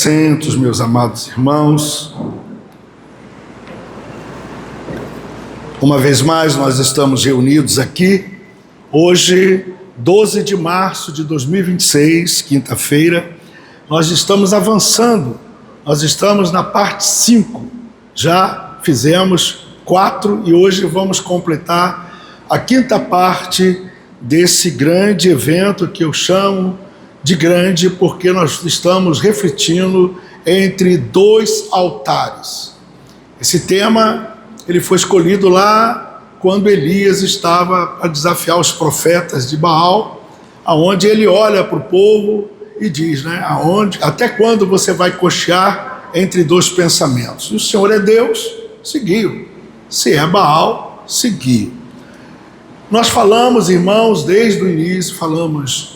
assentos, meus amados irmãos. Uma vez mais, nós estamos reunidos aqui, hoje, 12 de março de 2026, quinta-feira. Nós estamos avançando, nós estamos na parte 5, já fizemos 4 e hoje vamos completar a quinta parte desse grande evento que eu chamo de grande porque nós estamos refletindo entre dois altares. Esse tema ele foi escolhido lá quando Elias estava a desafiar os profetas de Baal, aonde ele olha para o povo e diz, até quando você vai cochear entre dois pensamentos? Se o Senhor é Deus, seguiu. Se é Baal, seguiu. Nós falamos, irmãos, desde o início, falamos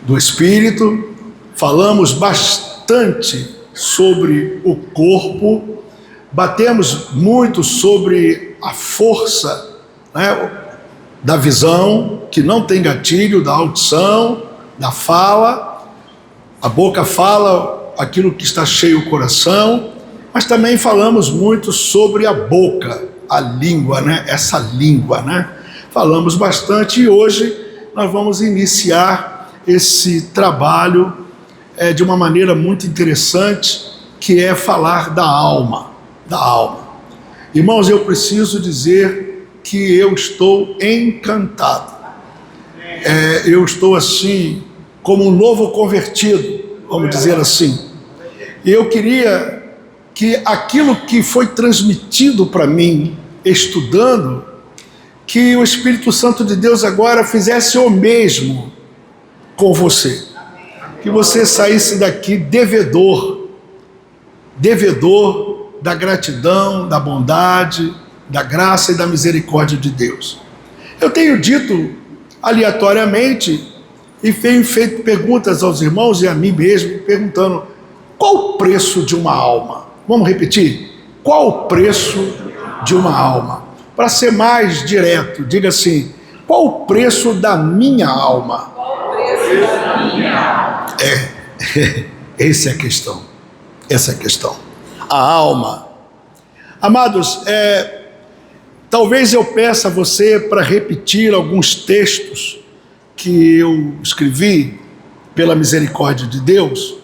do Espírito, falamos bastante sobre o corpo, batemos muito sobre a força, da visão, que não tem gatilho, da audição, da fala. A boca fala aquilo que está cheio o coração, mas também falamos muito sobre a boca, a língua, essa língua, Falamos bastante e hoje nós vamos iniciar esse trabalho de uma maneira muito interessante, que é falar da alma, Irmãos, eu preciso dizer que eu estou encantado. Eu estou assim, como um novo convertido, vamos dizer assim. E eu queria que aquilo que foi transmitido para mim, estudando, que o Espírito Santo de Deus agora fizesse o mesmo com você. Que você saísse daqui devedor da gratidão, da bondade, da graça e da misericórdia de Deus. Eu tenho dito aleatoriamente e tenho feito perguntas aos irmãos e a mim mesmo, perguntando: qual o preço de uma alma? Vamos repetir? Qual o preço de uma alma? Para ser mais direto, diga assim: qual o preço da minha alma? Qual o preço da minha alma? Essa é a questão. Essa é a questão. A alma. Amados, talvez eu peça a você para repetir alguns textos que eu escrevi pela misericórdia de Deus,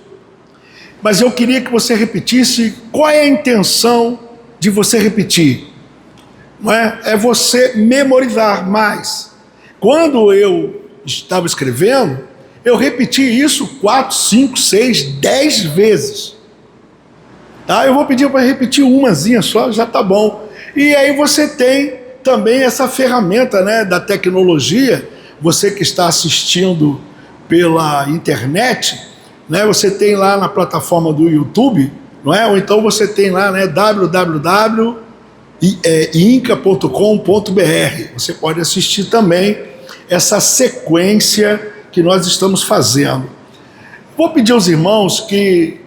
mas eu queria que você repetisse. Qual é a intenção de você repetir? Não é você memorizar mais. Quando eu estava escrevendo, eu repeti isso 4, 5, 6, 10 vezes. Tá? Eu vou pedir para repetir umazinha só, já está bom. E aí você tem também essa ferramenta, da tecnologia. Você que está assistindo pela internet, você tem lá na plataforma do YouTube, não é? Ou então você tem lá, www.inca.com.br. Você pode assistir também essa sequência que nós estamos fazendo. Vou pedir aos irmãos que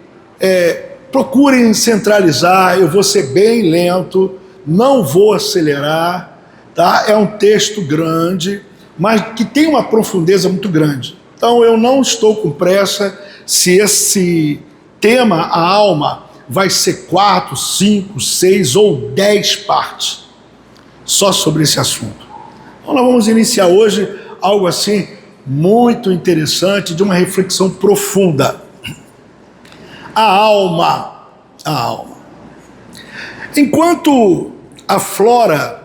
procurem centralizar. Eu vou ser bem lento, não vou acelerar, tá? É um texto grande, mas que tem uma profundeza muito grande. Então eu não estou com pressa se esse tema, a alma, vai ser 4, 5, 6 ou 10 partes só sobre esse assunto. Então nós vamos iniciar hoje algo assim muito interessante, de uma reflexão profunda. A alma. Enquanto a flora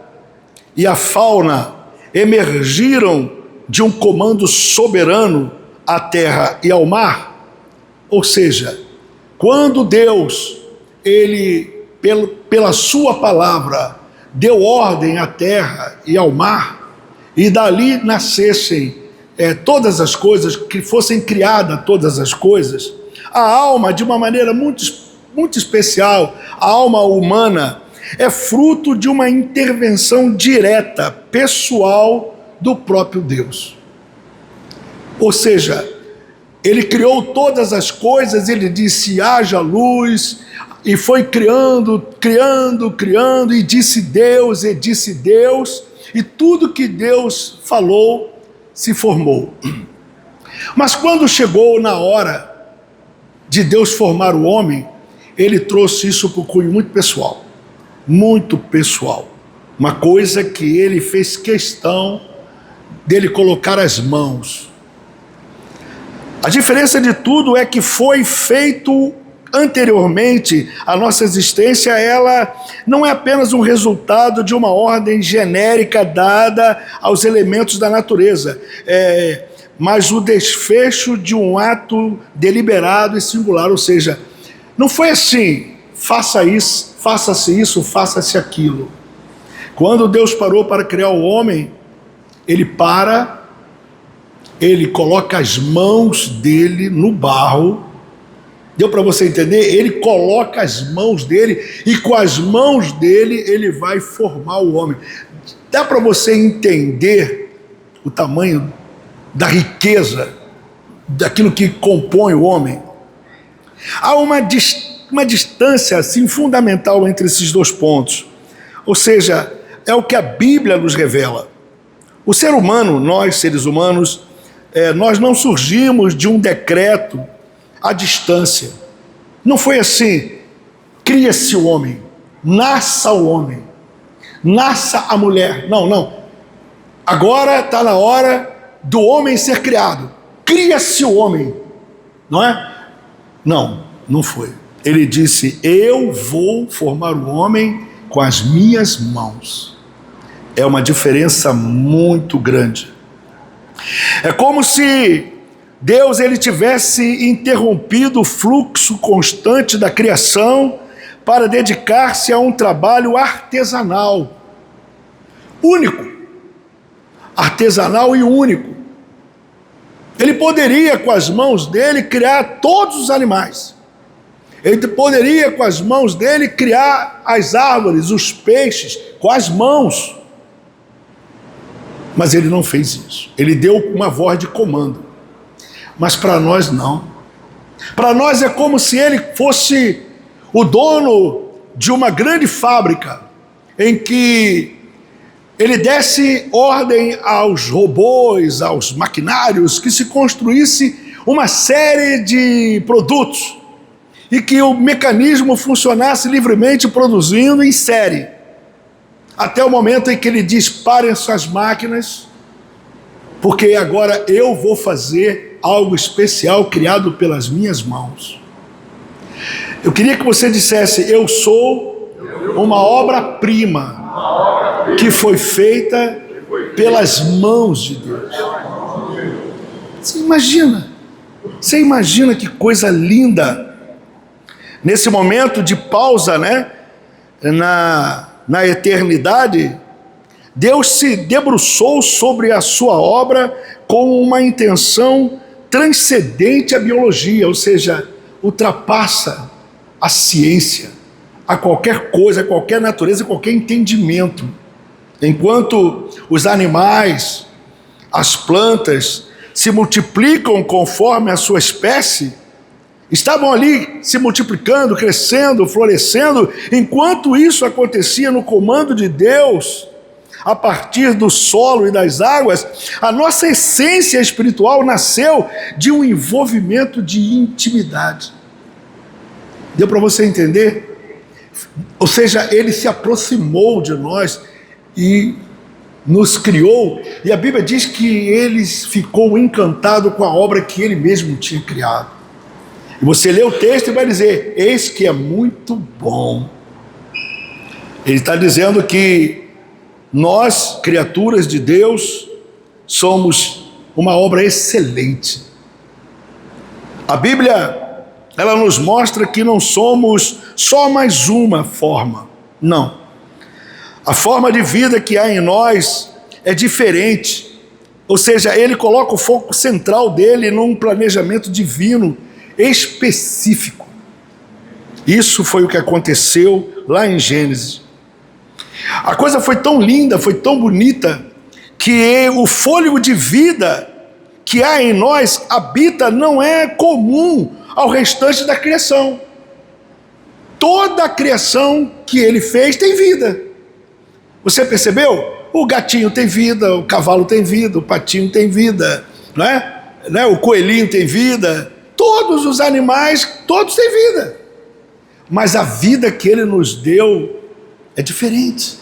e a fauna emergiram de um comando soberano à terra e ao mar, ou seja, quando Deus, pela sua palavra, deu ordem à terra e ao mar, e dali nascessem todas as coisas, que fossem criadas todas as coisas, a alma, de uma maneira muito, muito especial, a alma humana, é fruto de uma intervenção direta, pessoal, do próprio Deus. Ou seja, ele criou todas as coisas, ele disse: haja luz, e foi criando, e disse Deus, e tudo que Deus falou se formou. Mas quando chegou na hora de Deus formar o homem, ele trouxe isso para o cunho muito pessoal. Muito pessoal. Uma coisa que ele fez questão dele colocar as mãos. A diferença de tudo é que foi feito anteriormente. A nossa existência, ela não é apenas um resultado de uma ordem genérica dada aos elementos da natureza, mas o desfecho de um ato deliberado e singular. Ou seja, não foi assim, faça isso, faça-se isso, faça-se aquilo. Quando Deus parou para criar o homem, ele coloca as mãos dele no barro. Deu para você entender? Ele coloca as mãos dele e com as mãos dele ele vai formar o homem. Dá para você entender o tamanho da riqueza daquilo que compõe o homem? Há uma distância assim fundamental entre esses dois pontos. Ou seja, é o que a Bíblia nos revela. O ser humano, nós seres humanos, nós não surgimos de um decreto à distância. Não foi assim, cria-se o homem, nasça o homem, nasça a mulher. Não. Agora está na hora do homem ser criado. Cria-se o homem, não é? Não foi. Ele disse, eu vou formar o homem com as minhas mãos. É uma diferença muito grande. É como se Deus ele tivesse interrompido o fluxo constante da criação para dedicar-se a um trabalho artesanal, único, artesanal e único. Ele poderia, com as mãos dele, criar todos os animais. Ele poderia, com as mãos dele, criar as árvores, os peixes, com as mãos. Mas ele não fez isso. Ele deu uma voz de comando. Mas para nós não. Para nós é como se ele fosse o dono de uma grande fábrica, em que ele desse ordem aos robôs, aos maquinários, que se construísse uma série de produtos e que o mecanismo funcionasse livremente produzindo em série. Até o momento em que ele diz, parem essas máquinas, porque agora eu vou fazer algo especial criado pelas minhas mãos. Eu queria que você dissesse, eu sou uma obra-prima que foi feita pelas mãos de Deus. Você imagina que coisa linda. Nesse momento de pausa, na eternidade, Deus se debruçou sobre a sua obra com uma intenção transcendente à biologia, ou seja, ultrapassa a ciência, a qualquer coisa, a qualquer natureza, a qualquer entendimento. Enquanto os animais, as plantas se multiplicam conforme a sua espécie, estavam ali se multiplicando, crescendo, florescendo. Enquanto isso acontecia no comando de Deus, a partir do solo e das águas, a nossa essência espiritual nasceu de um envolvimento de intimidade. Deu para você entender? Ou seja, ele se aproximou de nós e nos criou, e a Bíblia diz que ele ficou encantado com a obra que ele mesmo tinha criado. E você lê o texto e vai dizer, eis que é muito bom. Ele está dizendo que nós, criaturas de Deus, somos uma obra excelente. A Bíblia, ela nos mostra que não somos só mais uma forma. Não. A forma de vida que há em nós é diferente. Ou seja, ele coloca o foco central dele num planejamento divino específico. Isso foi o que aconteceu lá em Gênesis. A coisa foi tão linda, foi tão bonita, que o fôlego de vida que há em nós habita não é comum ao restante da criação. Toda a criação que ele fez tem vida. Você percebeu? O gatinho tem vida, o cavalo tem vida, o patinho tem vida, não é? O coelhinho tem vida. todos os animais, todos têm vida. Mas a vida que ele nos deu é diferente.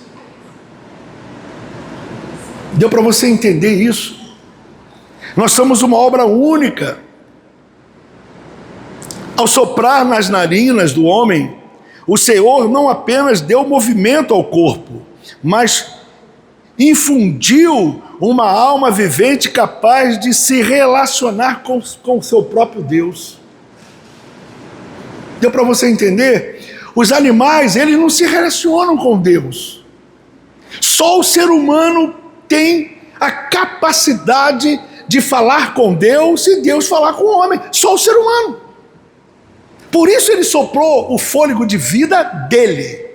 Deu para você entender isso? Nós somos uma obra única. Ao soprar nas narinas do homem, o Senhor não apenas deu movimento ao corpo, mas infundiu uma alma vivente capaz de se relacionar com o seu próprio Deus. Deu para você entender? Os animais, eles não se relacionam com Deus. Só o ser humano tem a capacidade de falar com Deus e Deus falar com o homem. Só o ser humano. Por isso ele soprou o fôlego de vida dele.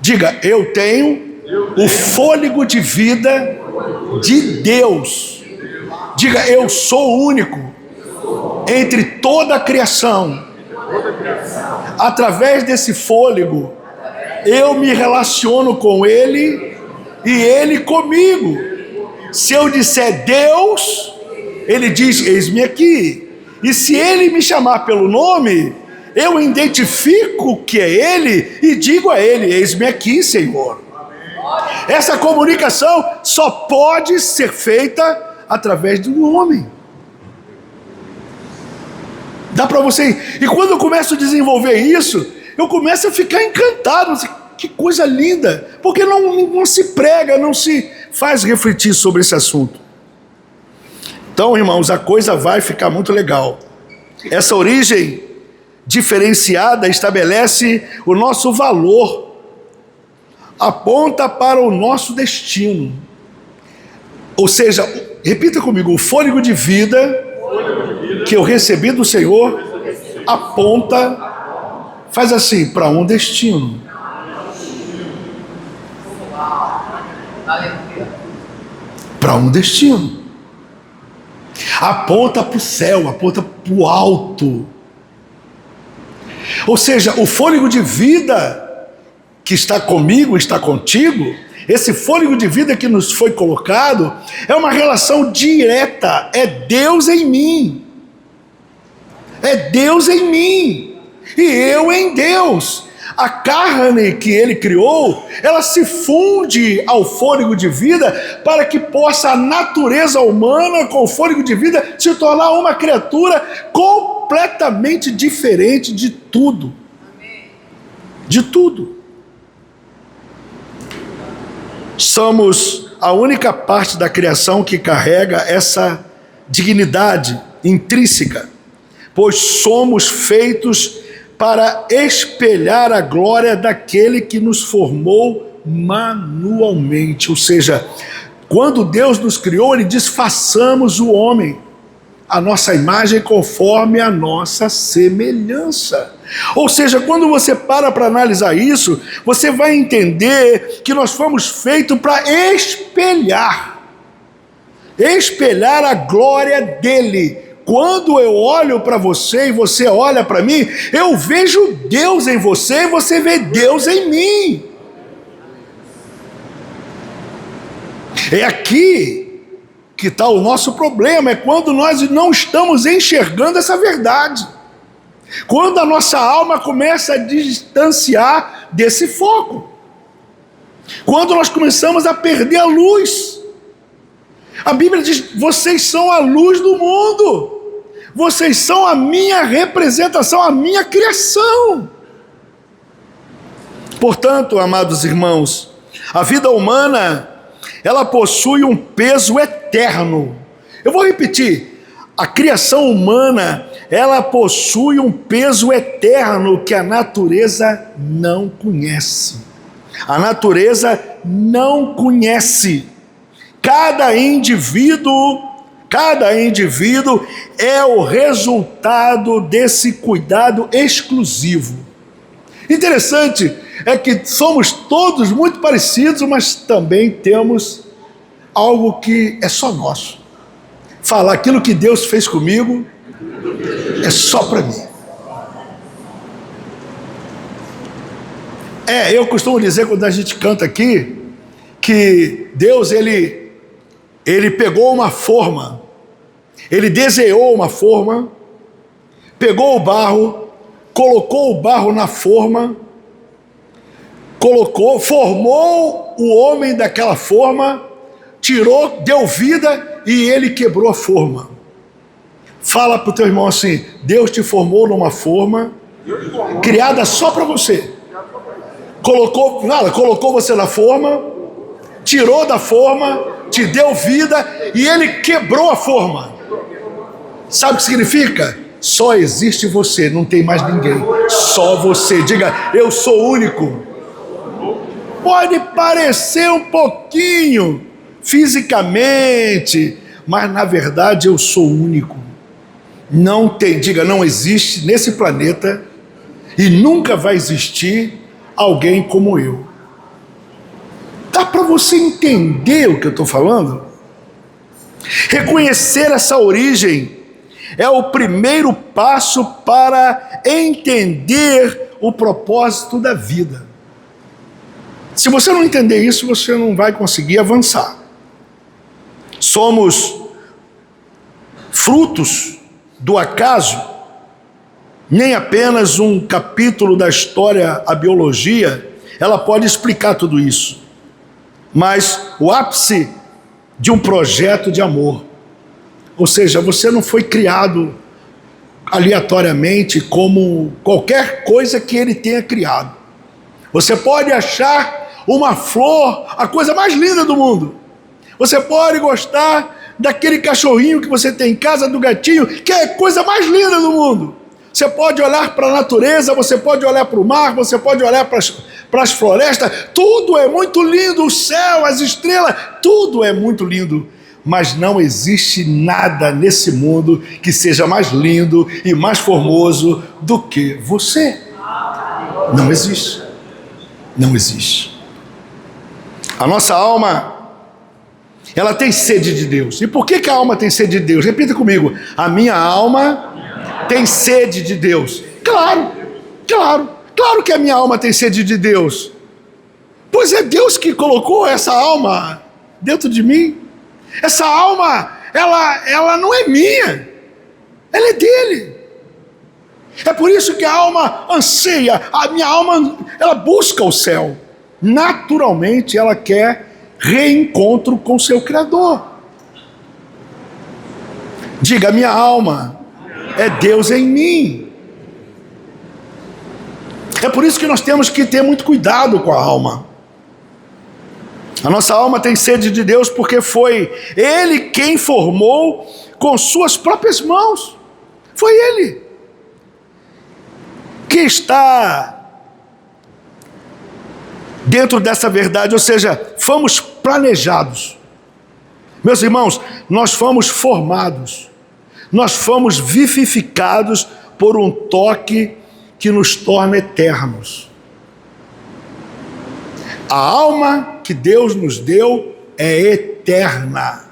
Diga, eu tenho o fôlego de vida de Deus. Diga, eu sou único entre toda a criação. Através desse fôlego, eu me relaciono com ele e ele comigo. Se eu disser Deus, ele diz, eis-me aqui. E se ele me chamar pelo nome, eu identifico que é ele e digo a ele, eis-me aqui, Senhor. Essa comunicação só pode ser feita através do homem. Dá para você... E quando eu começo a desenvolver isso, eu começo a ficar encantado. Que coisa linda. Porque não se prega, não se faz refletir sobre esse assunto. Então, irmãos, a coisa vai ficar muito legal. Essa origem diferenciada estabelece o nosso valor, aponta para o nosso destino. Ou seja, repita comigo, o fôlego de vida que eu recebi do Senhor aponta, faz assim, para um destino. Para um destino. Aponta para o céu, aponta para o alto. Ou seja, o fôlego de vida que está comigo, está contigo, esse fôlego de vida que nos foi colocado, é uma relação direta, é Deus em mim. É Deus em mim, e eu em Deus. A carne que ele criou, ela se funde ao fôlego de vida para que possa a natureza humana com o fôlego de vida se tornar uma criatura completamente diferente de tudo. De tudo. Somos a única parte da criação que carrega essa dignidade intrínseca, pois somos feitos para espelhar a glória daquele que nos formou manualmente. Ou seja, quando Deus nos criou, ele diz, façamos o homem a nossa imagem conforme a nossa semelhança. Ou seja, quando você para analisar isso, você vai entender que nós fomos feitos para espelhar a glória dele. Quando eu olho para você e você olha para mim, eu vejo Deus em você e você vê Deus em mim. É aqui que está o nosso problema, é quando nós não estamos enxergando essa verdade. Quando a nossa alma começa a distanciar desse foco. Quando nós começamos a perder a luz. A Bíblia diz, vocês são a luz do mundo. Vocês são a minha representação, a minha criação. Portanto, amados irmãos, a vida humana, ela possui um peso eterno. Eu vou repetir, a criação humana, ela possui um peso eterno que a natureza não conhece. A natureza não conhece. Cada indivíduo é o resultado desse cuidado exclusivo. Interessante é que somos todos muito parecidos, mas também temos algo que é só nosso. Falar aquilo que Deus fez comigo é só para mim. Eu costumo dizer quando a gente canta aqui, que Deus, ele pegou uma forma, ele desenhou uma forma pegou o barro, colocou o barro na forma, formou o homem daquela forma, tirou, deu vida e ele quebrou a forma. Fala para o teu irmão assim: Deus te formou numa forma criada só para você. Colocou você na forma, tirou da forma, te deu vida e ele quebrou a forma. Sabe o que significa? Só existe você, não tem mais ninguém. Só você. Diga: eu sou único. Pode parecer um pouquinho fisicamente, mas na verdade eu sou único. Não tem, diga, não existe nesse planeta e nunca vai existir alguém como eu. Dá para você entender o que eu estou falando? Reconhecer essa origem é o primeiro passo para entender o propósito da vida. Se você não entender isso, você não vai conseguir avançar. Somos frutos do acaso, nem apenas um capítulo da história, a biologia, ela pode explicar tudo isso. Mas o ápice de um projeto de amor. Ou seja, você não foi criado aleatoriamente como qualquer coisa que ele tenha criado. Você pode achar uma flor a coisa mais linda do mundo. Você pode gostar daquele cachorrinho que você tem em casa, do gatinho, que é a coisa mais linda do mundo. Você pode olhar para a natureza, você pode olhar para o mar, você pode olhar para as florestas, tudo é muito lindo, o céu, as estrelas, tudo é muito lindo. Mas não existe nada nesse mundo que seja mais lindo e mais formoso do que você. Não existe. Não existe. A nossa alma, ela tem sede de Deus. E por que a alma tem sede de Deus? Repita comigo: a minha alma tem sede de Deus. Claro que a minha alma tem sede de Deus. Pois é Deus que colocou essa alma dentro de mim. Essa alma, ela não é minha, ela é dele. É por isso que a alma anseia, a minha alma, ela busca o céu. Naturalmente ela quer reencontro com seu Criador. Diga: minha alma é Deus em mim. É por isso que nós temos que ter muito cuidado com a alma. A nossa alma tem sede de Deus porque foi Ele quem formou com suas próprias mãos. Foi Ele que está dentro dessa verdade, ou seja, fomos planejados. Meus irmãos, nós fomos formados, nós fomos vivificados por um toque que nos torna eternos. A alma que Deus nos deu é eterna.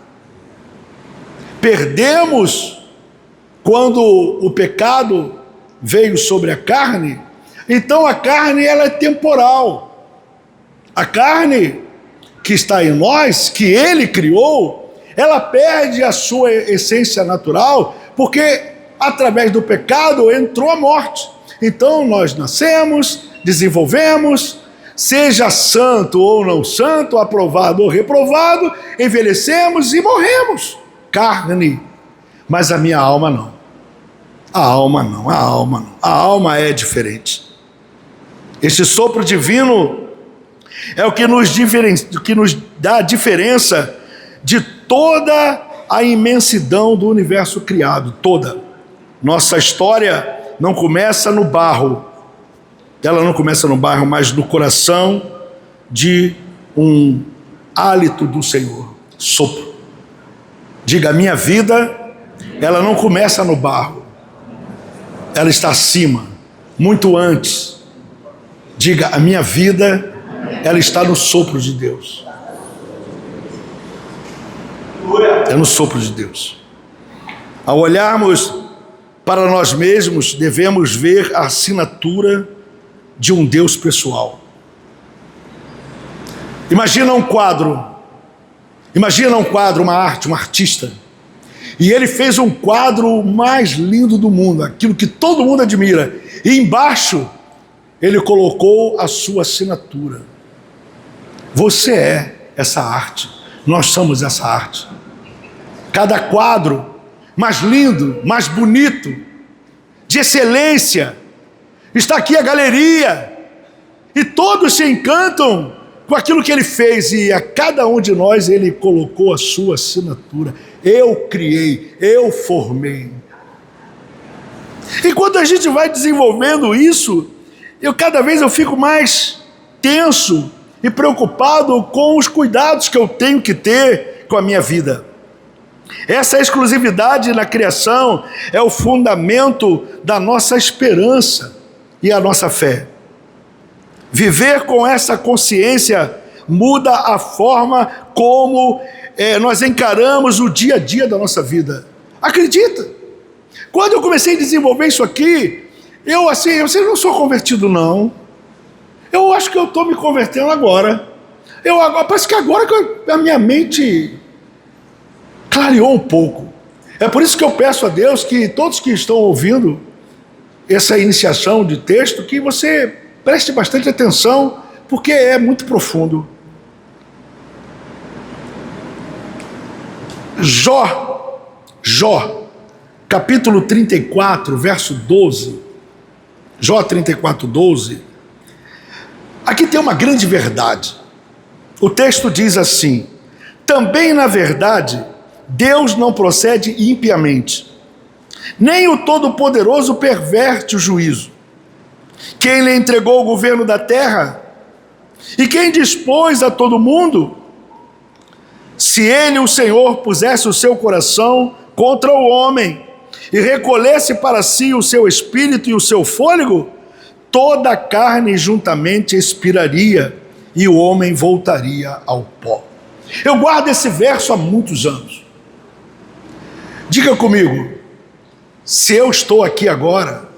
Perdemos quando o pecado veio sobre a carne, então a carne ela é temporal. A carne que está em nós, que Ele criou, ela perde a sua essência natural, porque através do pecado entrou a morte. Então nós nascemos, desenvolvemos, seja santo ou não santo, aprovado ou reprovado, envelhecemos e morremos. Carne. Mas a minha alma não. A alma não, a alma não. A alma é diferente. Este sopro divino é o que nos dá a diferença de toda a imensidão do universo criado, toda. Nossa história não começa no barro. Ela não começa no barro, mas no coração de um hálito do Senhor. Sopro. Diga: a minha vida, ela não começa no barro. Ela está acima, muito antes. Diga: a minha vida, ela está no sopro de Deus. É no sopro de Deus. Ao olharmos para nós mesmos, devemos ver a assinatura de um Deus pessoal. Imagina um quadro, uma arte, um artista. E ele fez um quadro mais lindo do mundo, aquilo que todo mundo admira. E embaixo, ele colocou a sua assinatura. Você é essa arte. Nós somos essa arte. Cada quadro mais lindo, mais bonito, de excelência. Está aqui a galeria. E todos se encantam com aquilo que ele fez. E a cada um de nós ele colocou a sua assinatura. Eu criei, eu formei. E quando a gente vai desenvolvendo isso, cada vez eu fico mais tenso e preocupado com os cuidados que eu tenho que ter com a minha vida. Essa exclusividade na criação é o fundamento da nossa esperança e a nossa fé. Viver com essa consciência muda a forma como nós encaramos o dia a dia da nossa vida. Acredita? Quando eu comecei a desenvolver isso aqui, eu não sou convertido não. Eu acho que eu estou me convertendo agora. Parece que agora que a minha mente clareou um pouco. É por isso que eu peço a Deus que todos que estão ouvindo essa iniciação de texto, que você preste bastante atenção, porque é muito profundo. Jó, capítulo 34, verso 12. Jó 34, 12. Aqui tem uma grande verdade. O texto diz assim: também na verdade, Deus não procede impiamente, nem o Todo-Poderoso perverte o juízo. Quem lhe entregou o governo da terra? E quem dispôs a todo mundo? Se ele, o Senhor, pusesse o seu coração contra o homem e recolhesse para si o seu espírito e o seu fôlego, toda a carne juntamente expiraria e o homem voltaria ao pó. Eu guardo esse verso há muitos anos. Diga comigo, se eu estou aqui agora,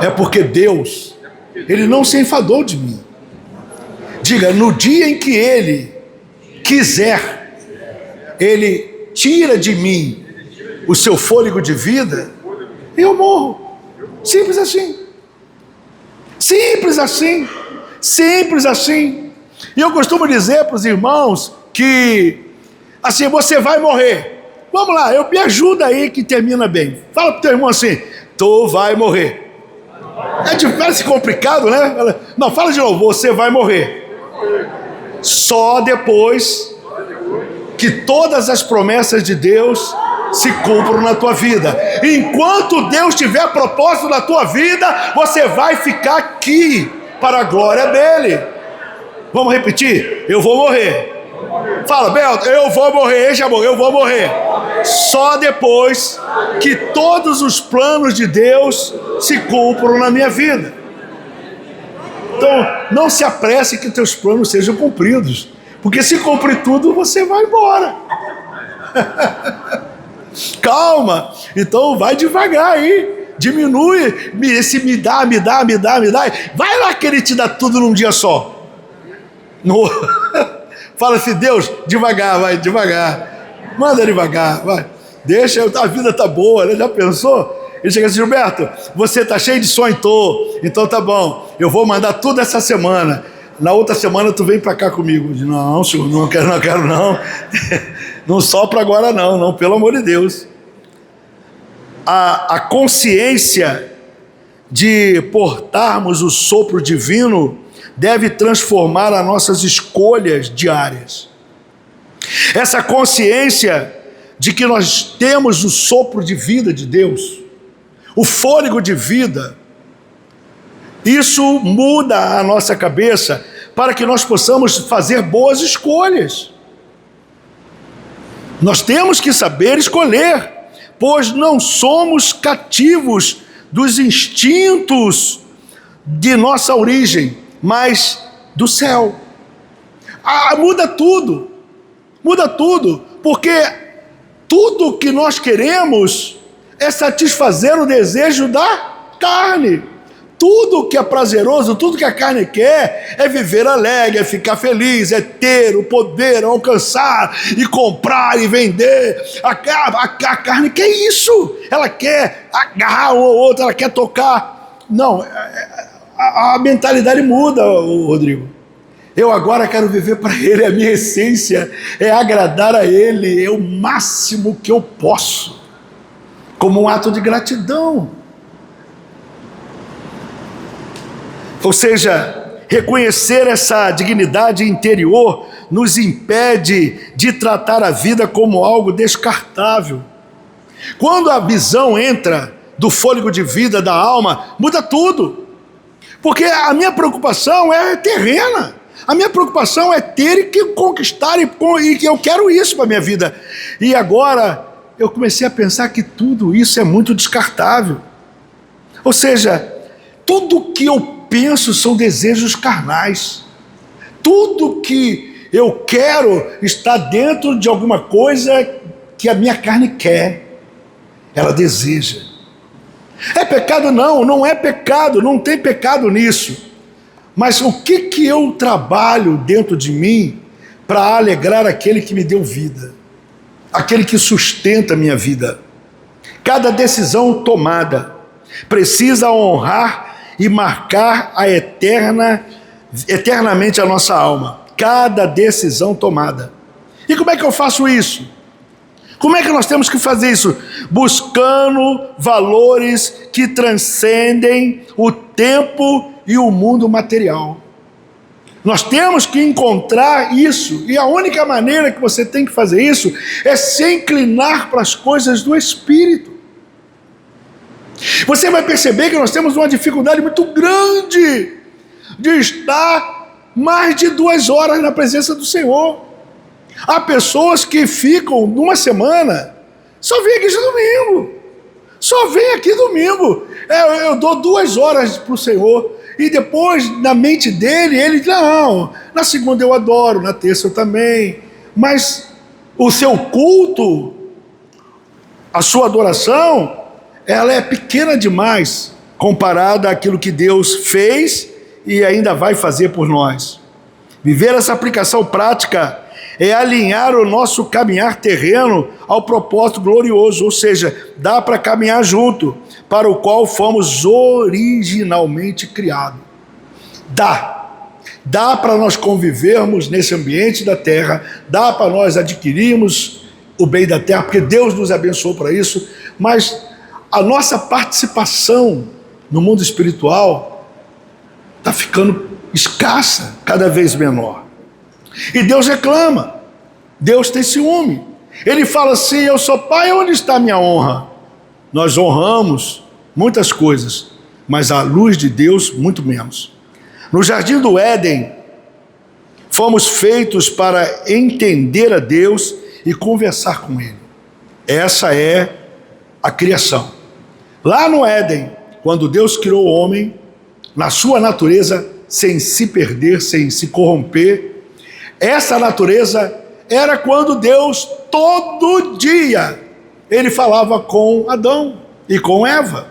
é porque Deus, Ele não se enfadou de mim. Diga, no dia em que Ele quiser, Ele tira de mim o seu fôlego de vida, eu morro. Simples assim. Simples assim. Simples assim. E eu costumo dizer para os irmãos que, assim, você vai morrer. Vamos lá, me ajuda aí que termina bem. Fala para o teu irmão assim, tu vai morrer. Parece complicado, né? Não, fala de novo, você vai morrer. Só depois que todas as promessas de Deus se cumpram na tua vida. Enquanto Deus tiver propósito na tua vida, você vai ficar aqui para a glória dele. Vamos repetir? Eu vou morrer. Fala, Belto, eu vou morrer, eu vou morrer. Só depois que todos os planos de Deus se cumpram na minha vida. Então, não se apresse que teus planos sejam cumpridos, porque se cumprir tudo, você vai embora. Calma, então vai devagar aí, diminui, esse me dá. Vai lá que ele te dá tudo num dia só. Fala assim, Deus, devagar, vai, devagar. Manda devagar, vai. Deixa, a vida tá boa, né? Já pensou? Ele chega assim, Gilberto, você tá cheio de sonho? Tô. Então tá bom, eu vou mandar tudo essa semana. Na outra semana tu vem pra cá comigo. Não, senhor, não quero não. Não sopra agora não, pelo amor de Deus. A consciência de portarmos o sopro divino deve transformar as nossas escolhas diárias. Essa consciência de que nós temos o sopro de vida de Deus, o fôlego de vida, isso muda a nossa cabeça para que nós possamos fazer boas escolhas. Nós temos que saber escolher, pois não somos cativos dos instintos de nossa origem, mas do céu. Muda tudo, porque tudo que nós queremos é satisfazer o desejo da carne. Tudo que é prazeroso, tudo que a carne quer é viver alegre, é ficar feliz, é ter o poder, alcançar e comprar e vender. A carne quer isso, ela quer agarrar um ou outro, ela quer tocar. Não, a mentalidade muda, Rodrigo. Eu agora quero viver para Ele, a minha essência é agradar a Ele, é o máximo que eu posso, como um ato de gratidão. Ou seja, reconhecer essa dignidade interior nos impede de tratar a vida como algo descartável. Quando a visão entra do fôlego de vida da alma, muda tudo. Porque a minha preocupação é terrena. A minha preocupação é ter e que conquistar e que eu quero isso para a minha vida. E agora eu comecei a pensar que tudo isso é muito descartável. Ou seja, tudo que eu penso são desejos carnais. Tudo que eu quero está dentro de alguma coisa que a minha carne quer, ela deseja. É pecado? Não, não é pecado, não tem pecado nisso. Mas o que eu trabalho dentro de mim para alegrar aquele que me deu vida, aquele que sustenta a minha vida? Cada decisão tomada precisa honrar e marcar eternamente a nossa alma. Cada decisão tomada. E como é que eu faço isso? Como é que nós temos que fazer isso? Buscando valores que transcendem o tempo e o mundo material. Nós temos que encontrar isso, e a única maneira que você tem que fazer isso é se inclinar para as coisas do Espírito. Você vai perceber que nós temos uma dificuldade muito grande de estar mais de 2 horas na presença do Senhor. Há pessoas que ficam numa semana, só vem aqui domingo, só vem aqui domingo. Eu dou 2 horas para o Senhor, e depois na mente dele, ele diz, não, na segunda eu adoro, na terça eu também, mas o seu culto, a sua adoração, ela é pequena demais comparada àquilo que Deus fez e ainda vai fazer por nós. Viver essa aplicação prática é alinhar o nosso caminhar terreno ao propósito glorioso, ou seja, dá para caminhar junto, para o qual fomos originalmente criados. Dá para nós convivermos nesse ambiente da terra, dá para nós adquirirmos o bem da terra, porque Deus nos abençoou para isso, mas a nossa participação no mundo espiritual está ficando escassa, cada vez menor. E Deus reclama, Deus tem ciúme. Ele fala assim, eu sou pai, onde está a minha honra? Nós honramos muitas coisas, mas à luz de Deus, muito menos. No jardim do Éden, fomos feitos para entender a Deus e conversar com Ele. Essa é a criação. Lá no Éden, quando Deus criou o homem, na sua natureza, sem se perder, sem se corromper, essa natureza era quando Deus, todo dia, Ele falava com Adão e com Eva.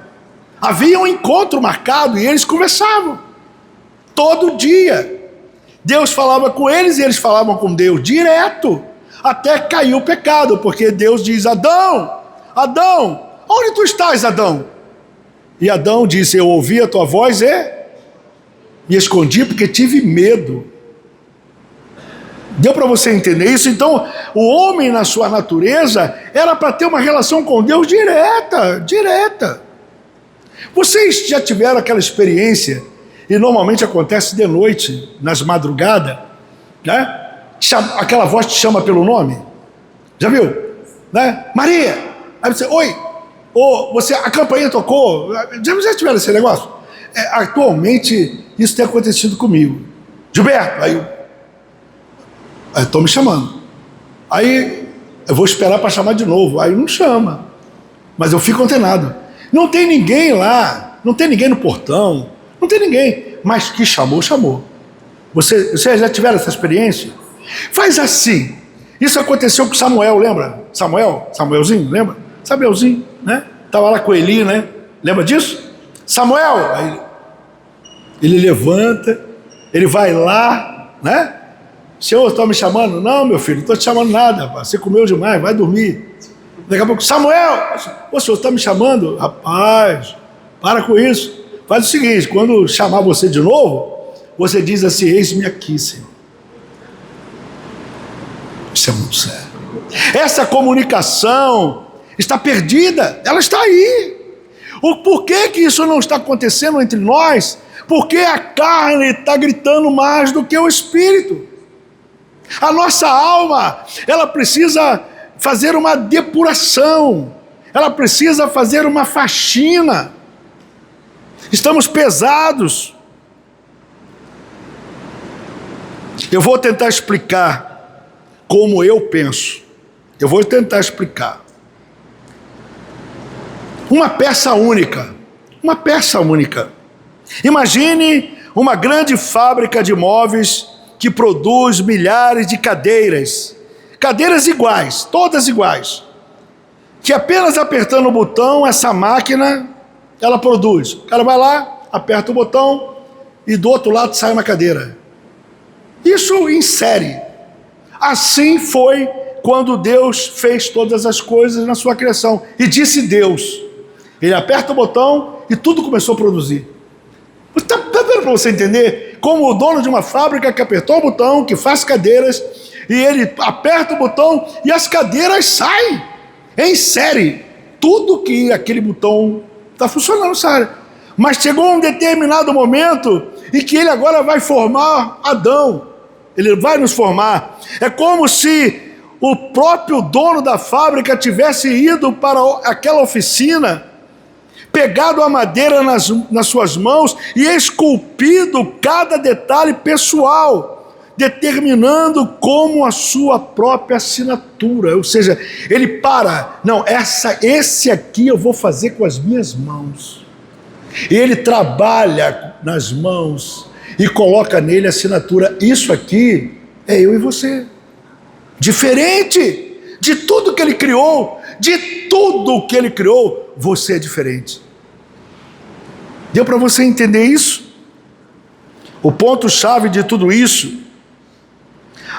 Havia um encontro marcado e eles conversavam. Todo dia. Deus falava com eles e eles falavam com Deus direto. Até caiu o pecado, porque Deus diz, Adão, Adão, onde tu estás, Adão? E Adão disse, eu ouvi a tua voz e me escondi porque tive medo. Deu para você entender isso? Então, o homem na sua natureza era para ter uma relação com Deus direta. Vocês já tiveram aquela experiência, e normalmente acontece de noite, nas madrugadas, né? Aquela voz te chama pelo nome, já viu? Né? Maria! Aí você, oi! Ou você, a campainha tocou, já tiveram esse negócio? Atualmente, isso tem acontecido comigo. Gilberto, aí estão me chamando. Aí eu vou esperar para chamar de novo. Aí não chama. Mas eu fico antenado. Não tem ninguém lá, não tem ninguém no portão, não tem ninguém. Mas que chamou, chamou. Vocês já tiveram essa experiência? Faz assim. Isso aconteceu com Samuel, lembra? Samuelzinho, lembra? Samuelzinho, né? Estava lá com Eli, né? Lembra disso? Samuel! Aí, Ele levanta, ele vai lá, né? Senhor, está me chamando? Não, meu filho, não estou te chamando nada, rapaz. Você comeu demais, vai dormir. Daqui a pouco, Samuel, o senhor está me chamando? Rapaz, para com isso. Faz o seguinte, quando chamar você de novo, você diz assim, eis-me aqui, Senhor. Isso é muito sério. Essa comunicação está perdida, ela está aí. Por que que isso não está acontecendo entre nós? Porque a carne está gritando mais do que o espírito. A nossa alma, ela precisa fazer uma depuração, ela precisa fazer uma faxina. Estamos pesados. Eu vou tentar explicar como eu penso. Eu vou tentar explicar. Uma peça única. Uma peça única. Imagine uma grande fábrica de móveis que produz milhares de cadeiras. Cadeiras iguais, todas iguais. Que apenas apertando o botão, essa máquina, ela produz. O cara vai lá, aperta o botão e do outro lado sai uma cadeira. Isso em série. Assim foi quando Deus fez todas as coisas na sua criação. E disse Deus. Ele aperta o botão e tudo começou a produzir. Está dando para você entender como o dono de uma fábrica que apertou o botão, que faz cadeiras, e ele aperta o botão e as cadeiras saem em série. Tudo que aquele botão está funcionando, sabe? Mas chegou um determinado momento em que ele agora vai formar Adão. Ele vai nos formar. É como se o próprio dono da fábrica tivesse ido para aquela oficina, pegado a madeira nas suas mãos e esculpido cada detalhe pessoal, determinando como a sua própria assinatura. Ou seja, ele não, esse aqui eu vou fazer com as minhas mãos. E ele trabalha nas mãos e coloca nele a assinatura. Isso aqui é eu e você. Diferente de tudo que ele criou, você é diferente. Deu para você entender isso? O ponto-chave de tudo isso,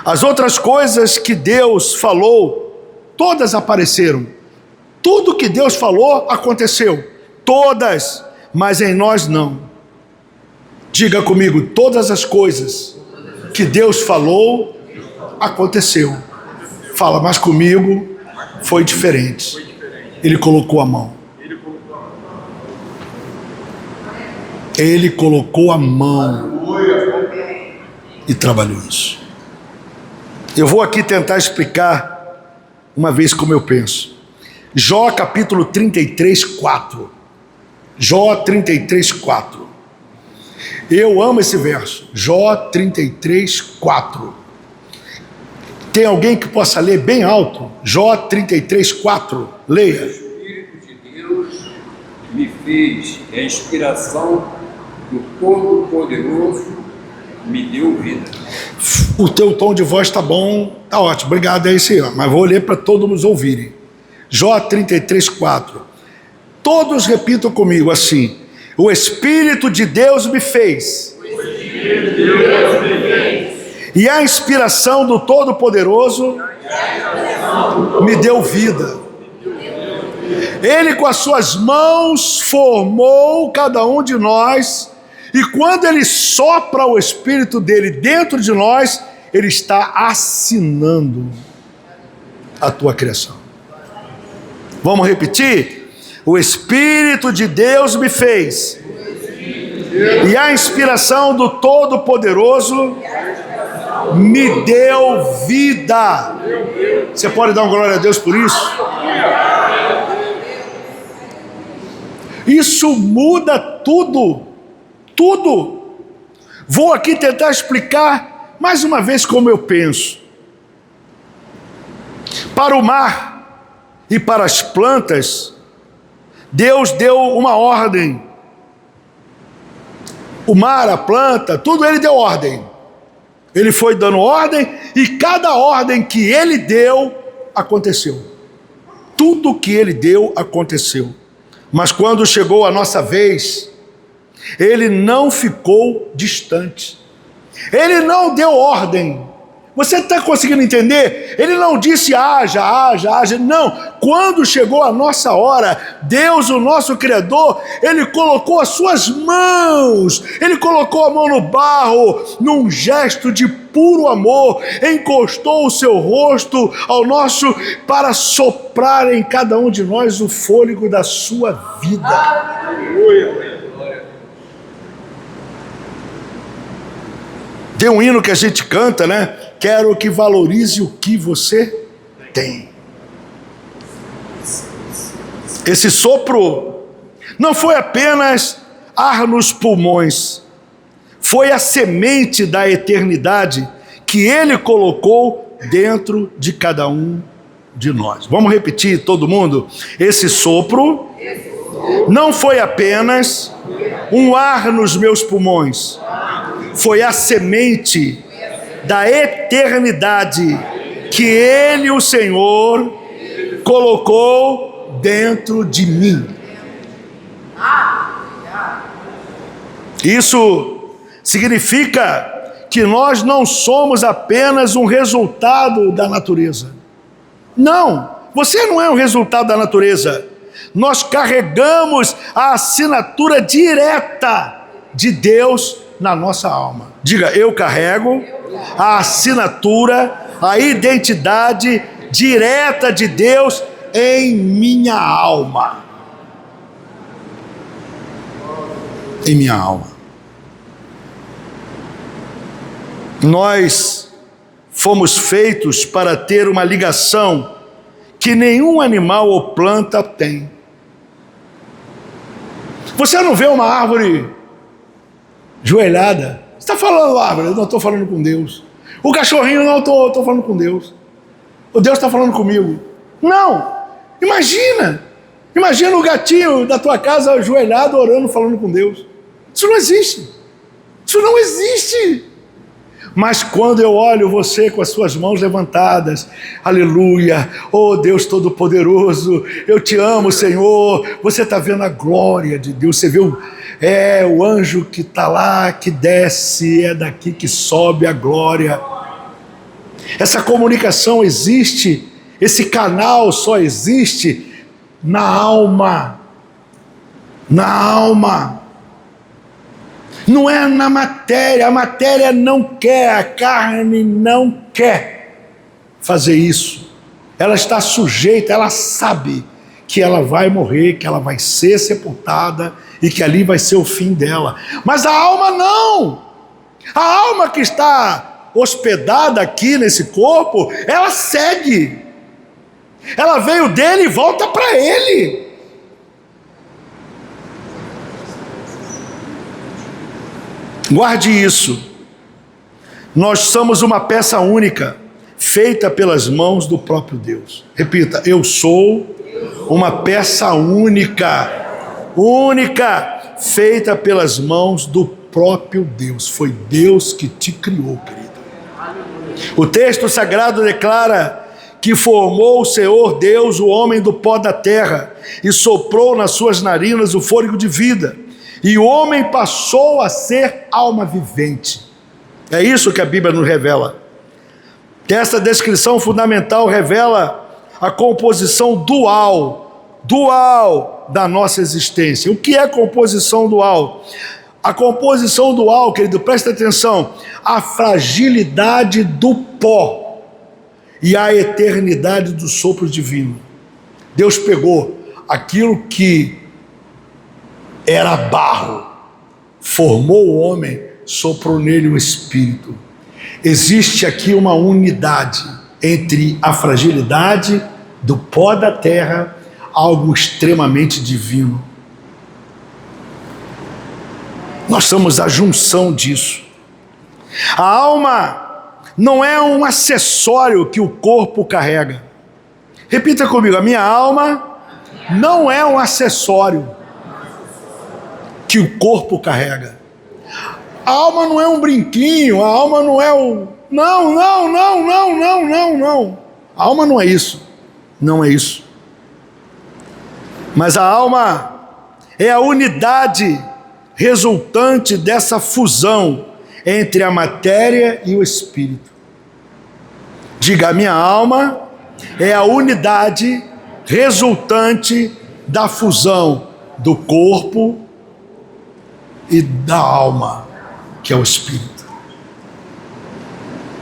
as outras coisas que Deus falou, todas apareceram. Tudo que Deus falou aconteceu. Todas, mas em nós não. Diga comigo, todas as coisas que Deus falou, aconteceu. Fala, mas comigo foi diferente. Ele colocou a mão. Ele colocou a mão e trabalhou isso. Eu vou aqui tentar explicar uma vez como eu penso. Jó capítulo 33, 4. Jó 33, 4. Eu amo esse verso. Jó 33, 4. Tem alguém que possa ler bem alto? Jó 33, 4. Leia. O Espírito de Deus me fez, e a inspiração do Todo-Poderoso me deu vida. O teu tom de voz está bom, está ótimo, obrigado, é isso aí, mas vou ler para todos ouvirem. Jó 33, 4. Todos repitam comigo assim: o Espírito de Deus me fez. O Espírito de Deus me fez. E a inspiração do Todo-Poderoso me deu vida. Ele com as suas mãos formou cada um de nós, e quando ele sopra o Espírito dele dentro de nós, ele está assinando a tua criação. Vamos repetir? O Espírito de Deus me fez, e a inspiração do Todo-Poderoso me deu vida. Você pode dar uma glória a Deus por isso? Isso muda tudo, tudo. Vou aqui tentar explicar mais uma vez como eu penso. Para o mar e para as plantas, Deus deu uma ordem. O mar, a planta, tudo ele deu ordem. Ele foi dando ordem e cada ordem que ele deu, aconteceu. Tudo que ele deu, aconteceu. Mas quando chegou a nossa vez, Ele não ficou distante. Ele não deu ordem. Você está conseguindo entender? Ele não disse haja, haja, haja. Não. Quando chegou a nossa hora, Deus, o nosso Criador, Ele colocou as suas mãos. Ele colocou a mão no barro, num gesto de puro amor. Encostou o seu rosto ao nosso para soprar em cada um de nós o fôlego da sua vida. Aleluia. Tem um hino que a gente canta, né? Quero que valorize o que você tem. Esse sopro não foi apenas ar nos pulmões, foi a semente da eternidade que Ele colocou dentro de cada um de nós. Vamos repetir, todo mundo? Esse sopro não foi apenas um ar nos meus pulmões, foi a semente da eternidade que Ele, o Senhor, colocou dentro de mim. Isso significa que nós não somos apenas um resultado da natureza. Não, você não é um resultado da natureza. Nós carregamos a assinatura direta de Deus na nossa alma. Diga, eu carrego a assinatura, a identidade direta de Deus em minha alma. Em minha alma. Nós fomos feitos para ter uma ligação que nenhum animal ou planta tem. Você não vê uma árvore joelhada. Você está falando árvore, eu não estou falando com Deus. O cachorrinho, não estou falando com Deus. O Deus está falando comigo. Não, imagina o gatinho da tua casa ajoelhado, orando, falando com Deus. Isso não existe. Isso não existe. Mas quando eu olho você com as suas mãos levantadas, aleluia, oh Deus Todo-Poderoso, eu te amo, Senhor. Você está vendo a glória de Deus, você vê o anjo que está lá, que desce, é daqui que sobe a glória. Essa comunicação existe, esse canal só existe na alma. Na alma. Não é na matéria, a matéria não quer, a carne não quer fazer isso. Ela está sujeita, ela sabe que ela vai morrer, que ela vai ser sepultada e que ali vai ser o fim dela. Mas a alma não. A alma que está hospedada aqui nesse corpo, ela segue. Ela veio dele e volta para ele. Guarde isso. Nós somos uma peça única, feita pelas mãos do próprio Deus. Repita, eu sou uma peça única, feita pelas mãos do próprio Deus. Foi Deus que te criou, querido. O texto sagrado declara que formou o Senhor Deus o homem do pó da terra e soprou nas suas narinas o fôlego de vida. E o homem passou a ser alma vivente. É isso que a Bíblia nos revela. Essa descrição fundamental revela a composição dual da nossa existência. O que é composição dual? A composição dual, querido, presta atenção, a fragilidade do pó e a eternidade do sopro divino. Deus pegou aquilo que era barro, formou o homem, soprou nele o Espírito. Existe aqui uma unidade entre a fragilidade do pó da terra, algo extremamente divino. Nós somos a junção disso. A alma não é um acessório que o corpo carrega. Repita comigo, a minha alma não é um acessório que o corpo carrega. A alma não é um brinquinho, a alma não é o... Não. A alma não é isso. Não é isso. Mas a alma é a unidade resultante dessa fusão entre a matéria e o espírito. Diga, a minha alma é a unidade resultante da fusão do corpo e da alma, que é o espírito.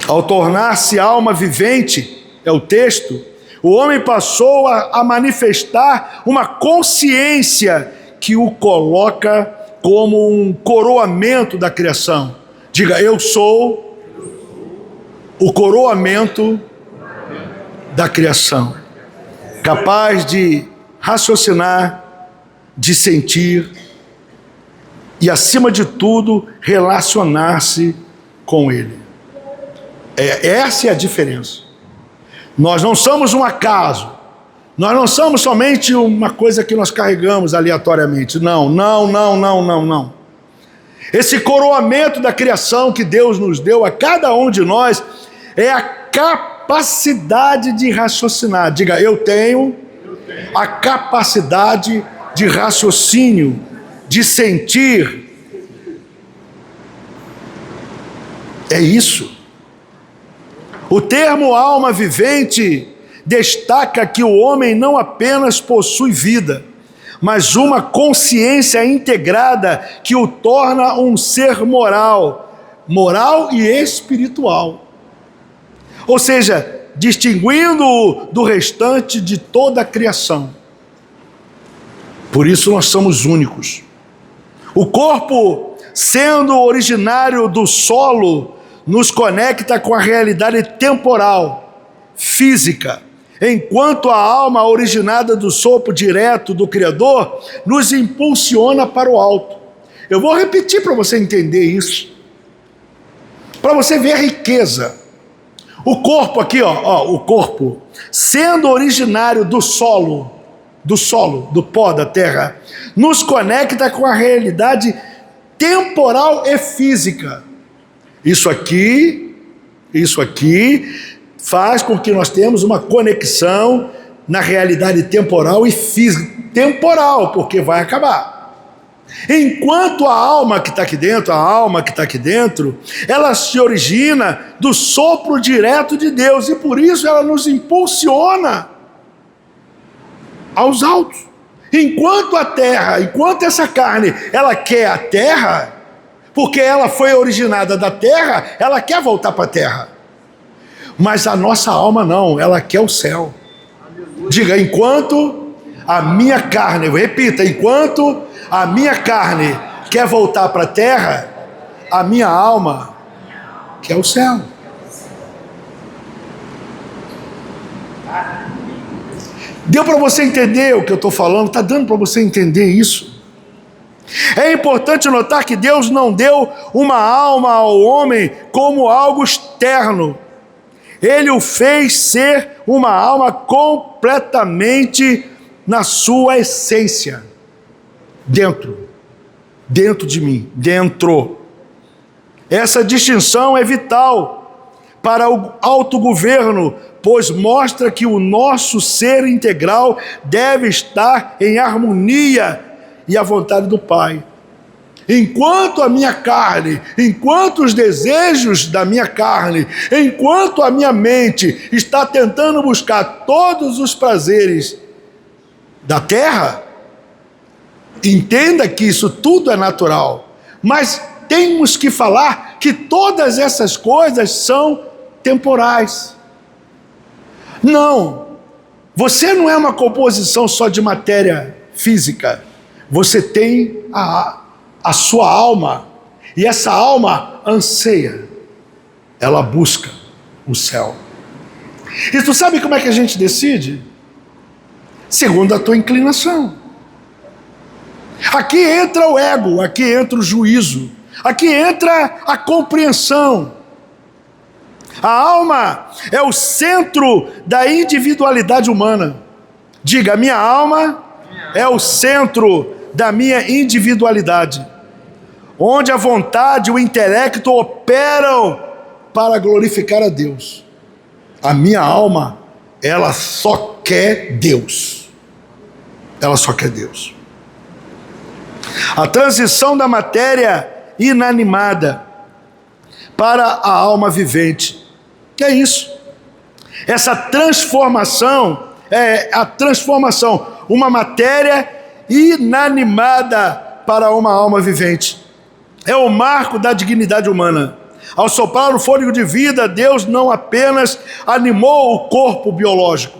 Ao tornar-se alma vivente, é o texto, o homem passou a manifestar uma consciência que o coloca como um coroamento da criação. Diga, eu sou o coroamento da criação, capaz de raciocinar, de sentir e, acima de tudo, relacionar-se com Ele. Essa é a diferença. Nós não somos um acaso, nós não somos somente uma coisa que nós carregamos aleatoriamente. Não. Esse coroamento da criação que Deus nos deu a cada um de nós é a capacidade de raciocinar. Diga, eu tenho a capacidade de raciocínio, de sentir. É isso. O termo alma vivente destaca que o homem não apenas possui vida, mas uma consciência integrada que o torna um ser moral e espiritual. Ou seja, distinguindo-o do restante de toda a criação. Por isso nós somos únicos. O corpo, sendo originário do solo, nos conecta com a realidade temporal, física, enquanto a alma originada do sopro direto do Criador nos impulsiona para o alto. Eu vou repetir para você entender isso, para você ver a riqueza. O corpo aqui, o corpo, sendo originário do solo, do pó da terra, nos conecta com a realidade temporal e física. Isso aqui faz com que nós tenhamos uma conexão na realidade temporal e física. Temporal, porque vai acabar. Enquanto a alma que está aqui dentro, ela se origina do sopro direto de Deus, e por isso ela nos impulsiona aos altos. Enquanto essa carne, ela quer a terra, porque ela foi originada da terra, ela quer voltar para a terra. Mas a nossa alma não, ela quer o céu. Diga, enquanto a minha carne, repita, enquanto a minha carne quer voltar para a terra, a minha alma quer o céu. Deu para você entender o que eu estou falando? Está dando para você entender isso? É importante notar que Deus não deu uma alma ao homem como algo externo. Ele o fez ser uma alma completamente na sua essência. Dentro de mim, dentro. Essa distinção é vital para o autogoverno, pois mostra que o nosso ser integral deve estar em harmonia e à vontade do Pai. Enquanto a minha carne, enquanto os desejos da minha carne, enquanto a minha mente está tentando buscar todos os prazeres da terra, entenda que isso tudo é natural, mas temos que falar que todas essas coisas são temporais. Não, você não é uma composição só de matéria física, você tem a sua alma, e essa alma anseia, ela busca o céu. E tu sabe como é que a gente decide? Segundo a tua inclinação. Aqui entra o ego, aqui entra o juízo, aqui entra a compreensão. A alma é o centro da individualidade humana. Diga, a minha alma é o centro da minha individualidade, onde a vontade e o intelecto operam para glorificar a Deus. A minha alma, ela só quer Deus. Ela só quer Deus. A transição da matéria inanimada para a alma vivente. Que é isso? Essa transformação é a transformação, uma matéria inanimada para uma alma vivente. É o marco da dignidade humana. Ao soprar o fôlego de vida, Deus não apenas animou o corpo biológico.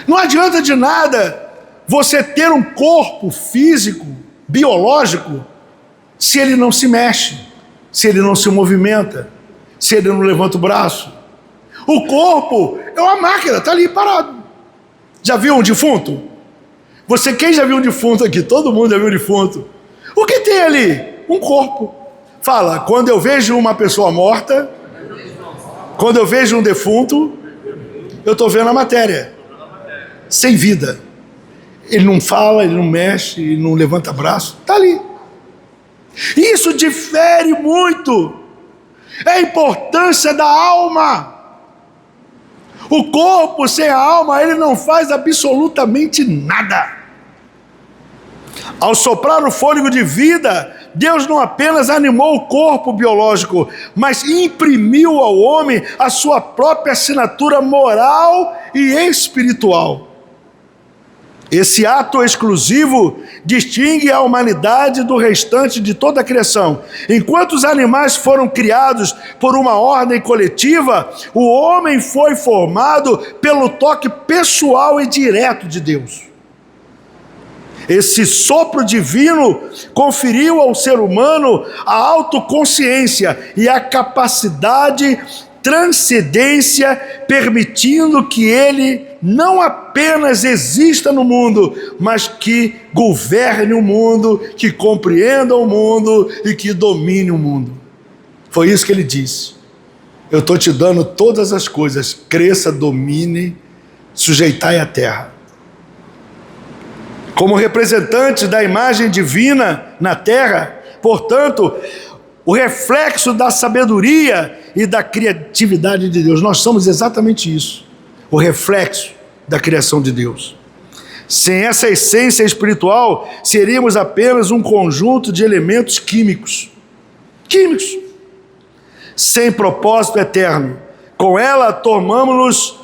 Não adianta de nada você ter um corpo físico, biológico, se ele não se mexe, se ele não se movimenta, se ele não levanta o braço. O corpo é uma máquina, está ali parado. Já viu um defunto? Quem já viu um defunto aqui? Todo mundo já viu um defunto. O que tem ali? Um corpo. Fala, quando eu vejo uma pessoa morta, quando eu vejo um defunto, eu estou vendo a matéria, sem vida. Ele não fala, ele não mexe, ele não levanta braço, está ali. Isso difere muito. É a importância da alma. O corpo sem a alma, ele não faz absolutamente nada. Ao soprar o fôlego de vida, Deus não apenas animou o corpo biológico, mas imprimiu ao homem a sua própria assinatura moral e espiritual. Esse ato exclusivo distingue a humanidade do restante de toda a criação. Enquanto os animais foram criados por uma ordem coletiva, o homem foi formado pelo toque pessoal e direto de Deus. Esse sopro divino conferiu ao ser humano a autoconsciência e a capacidade transcendência, permitindo que ele não apenas exista no mundo, mas que governe o mundo, que compreenda o mundo e que domine o mundo. Foi isso que ele disse. Eu estou te dando todas as coisas, cresça, domine, sujeitai a terra. Como representante da imagem divina na terra, portanto, o reflexo da sabedoria e da criatividade de Deus. Nós somos exatamente isso, o reflexo da criação de Deus. Sem essa essência espiritual, seríamos apenas um conjunto de elementos químicos, sem propósito eterno. Com ela, tornamos-nos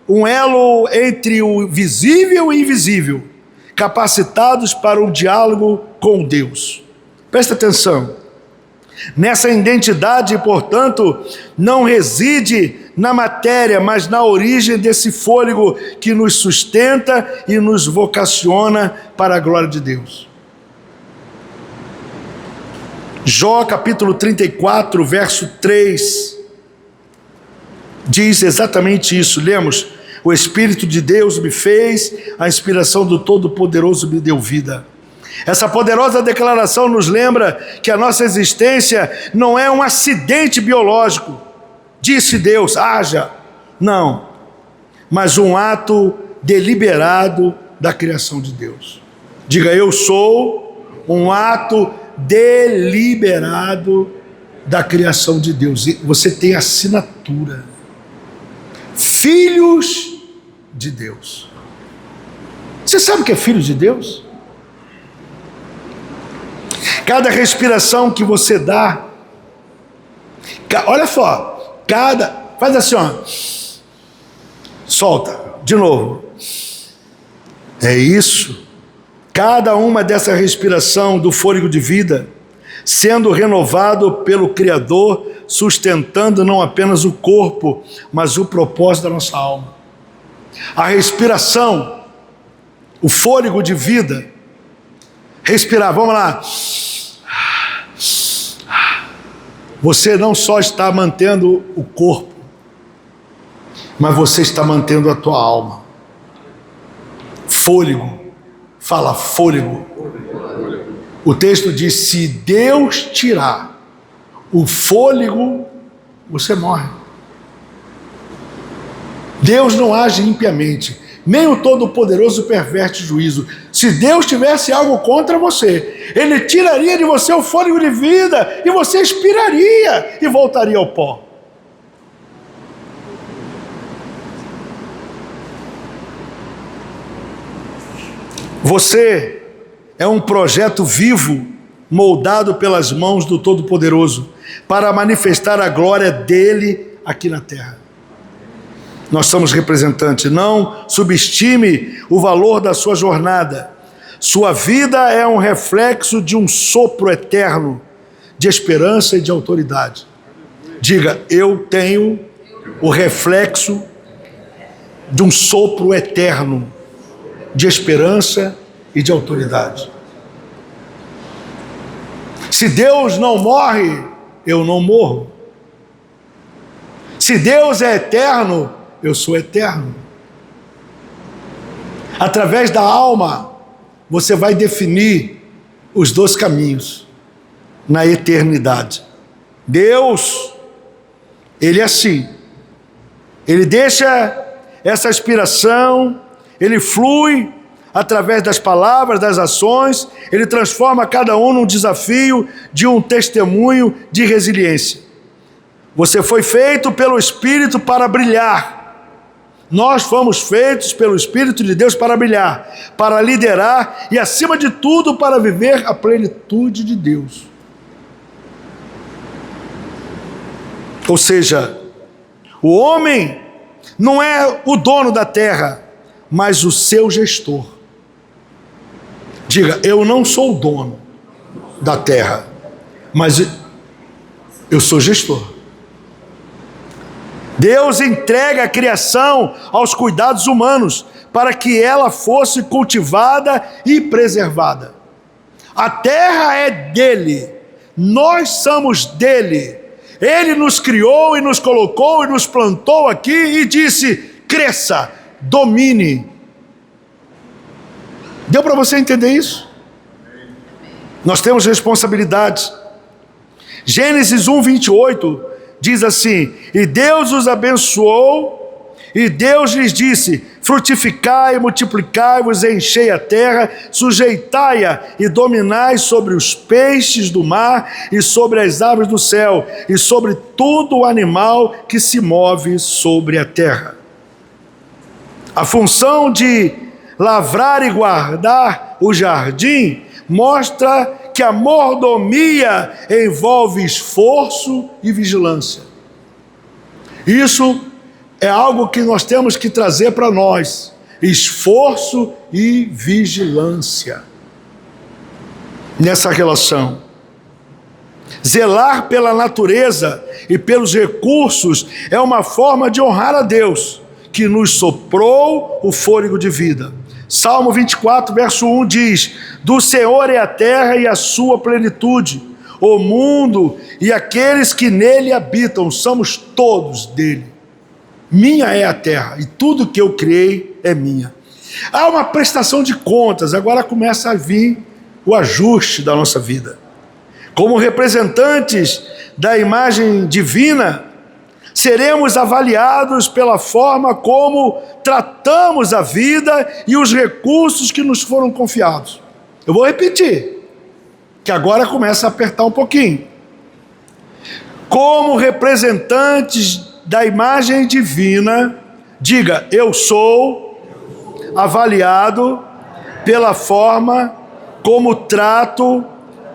um elo entre o visível e invisível, capacitados para um diálogo com Deus. Presta atenção. Nessa identidade, portanto, não reside na matéria, mas na origem desse fôlego que nos sustenta e nos vocaciona para a glória de Deus. Jó capítulo 34, verso 3, diz exatamente isso. Lemos: o Espírito de Deus me fez, a inspiração do Todo-Poderoso me deu vida. Essa poderosa declaração nos lembra que a nossa existência não é um acidente biológico. Disse Deus, haja. Não, mas um ato deliberado da criação de Deus. Diga, eu sou um ato deliberado da criação de Deus. Você tem assinatura. Filhos de Deus. Você sabe o que é filho de Deus? Cada respiração que você dá, olha só, faz assim, ó, solta, de novo. É isso. Cada uma dessa respiração do fôlego de vida, sendo renovado pelo Criador, sustentando não apenas o corpo, mas o propósito da nossa alma. A respiração, o fôlego de vida, respirar, vamos lá. Você não só está mantendo o corpo, mas você está mantendo a tua alma. Fôlego, fala fôlego. O texto diz, se Deus tirar o fôlego, você morre. Deus não age impiamente, nem o Todo-Poderoso perverte juízo. Se Deus tivesse algo contra você, Ele tiraria de você o fôlego de vida e você expiraria e voltaria ao pó. Você é um projeto vivo, moldado pelas mãos do Todo-Poderoso, para manifestar a glória dele aqui na terra. Nós somos representantes. Não subestime o valor da sua jornada. Sua vida é um reflexo de um sopro eterno de esperança e de autoridade. Diga, eu tenho o reflexo de um sopro eterno de esperança e de autoridade. Se Deus não morre, eu não morro. Se Deus é eterno, eu sou eterno. Através da alma, você vai definir os 2 caminhos na eternidade. Deus, Ele é assim. Ele deixa essa inspiração, Ele flui através das palavras, das ações, Ele transforma cada um num desafio de um testemunho de resiliência. Você foi feito pelo Espírito para brilhar. Nós fomos feitos pelo Espírito de Deus para brilhar, para liderar e, acima de tudo, para viver a plenitude de Deus. Ou seja, o homem não é o dono da terra, mas o seu gestor. Diga, eu não sou o dono da terra, mas eu sou gestor. Deus entrega a criação aos cuidados humanos para que ela fosse cultivada e preservada. A terra é dele, nós somos dele. Ele nos criou e nos colocou e nos plantou aqui e disse, cresça, domine. Deu para você entender isso? Nós temos responsabilidades. Gênesis 1:28 diz assim, e Deus os abençoou, e Deus lhes disse, frutificai, multiplicai-vos, enchei a terra, sujeitai-a e dominai sobre os peixes do mar e sobre as aves do céu e sobre todo o animal que se move sobre a terra. A função de lavrar e guardar o jardim mostra que a mordomia envolve esforço e vigilância. Isso é algo que nós temos que trazer para nós. Esforço e vigilância nessa relação. Zelar pela natureza e pelos recursos é uma forma de honrar a Deus, que nos soprou o fôlego de vida. Salmo 24, verso 1 diz, do Senhor é a terra e a sua plenitude, o mundo e aqueles que nele habitam, somos todos dele. Minha é a terra e tudo que eu criei é minha. Há uma prestação de contas, agora começa a vir o ajuste da nossa vida. Como representantes da imagem divina, seremos avaliados pela forma como tratamos a vida e os recursos que nos foram confiados. Eu vou repetir, que agora começa a apertar um pouquinho. Como representantes da imagem divina, diga, eu sou avaliado pela forma como trato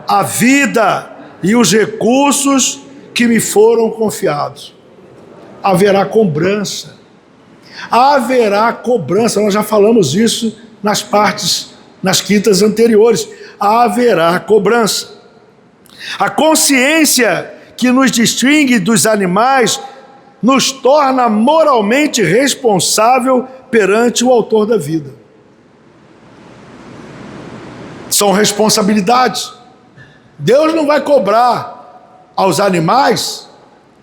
a vida e os recursos que me foram confiados. Haverá cobrança. Haverá cobrança. Nós já falamos isso nas quintas anteriores. Haverá cobrança. A consciência que nos distingue dos animais nos torna moralmente responsável perante o autor da vida. São responsabilidades. Deus não vai cobrar aos animais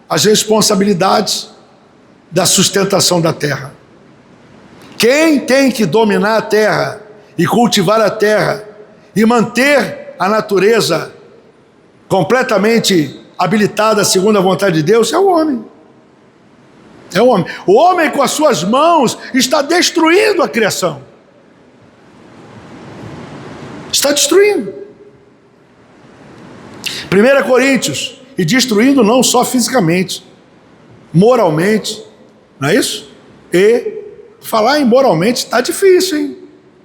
as responsabilidades da sustentação da terra. Quem tem que dominar a terra e cultivar a terra e manter a natureza completamente habilitada segundo a vontade de Deus é o homem. É o homem. O homem com as suas mãos está destruindo a criação. Está destruindo. 1 Coríntios, e destruindo não só fisicamente, moralmente, não é isso? E falar em moralmente está difícil, hein?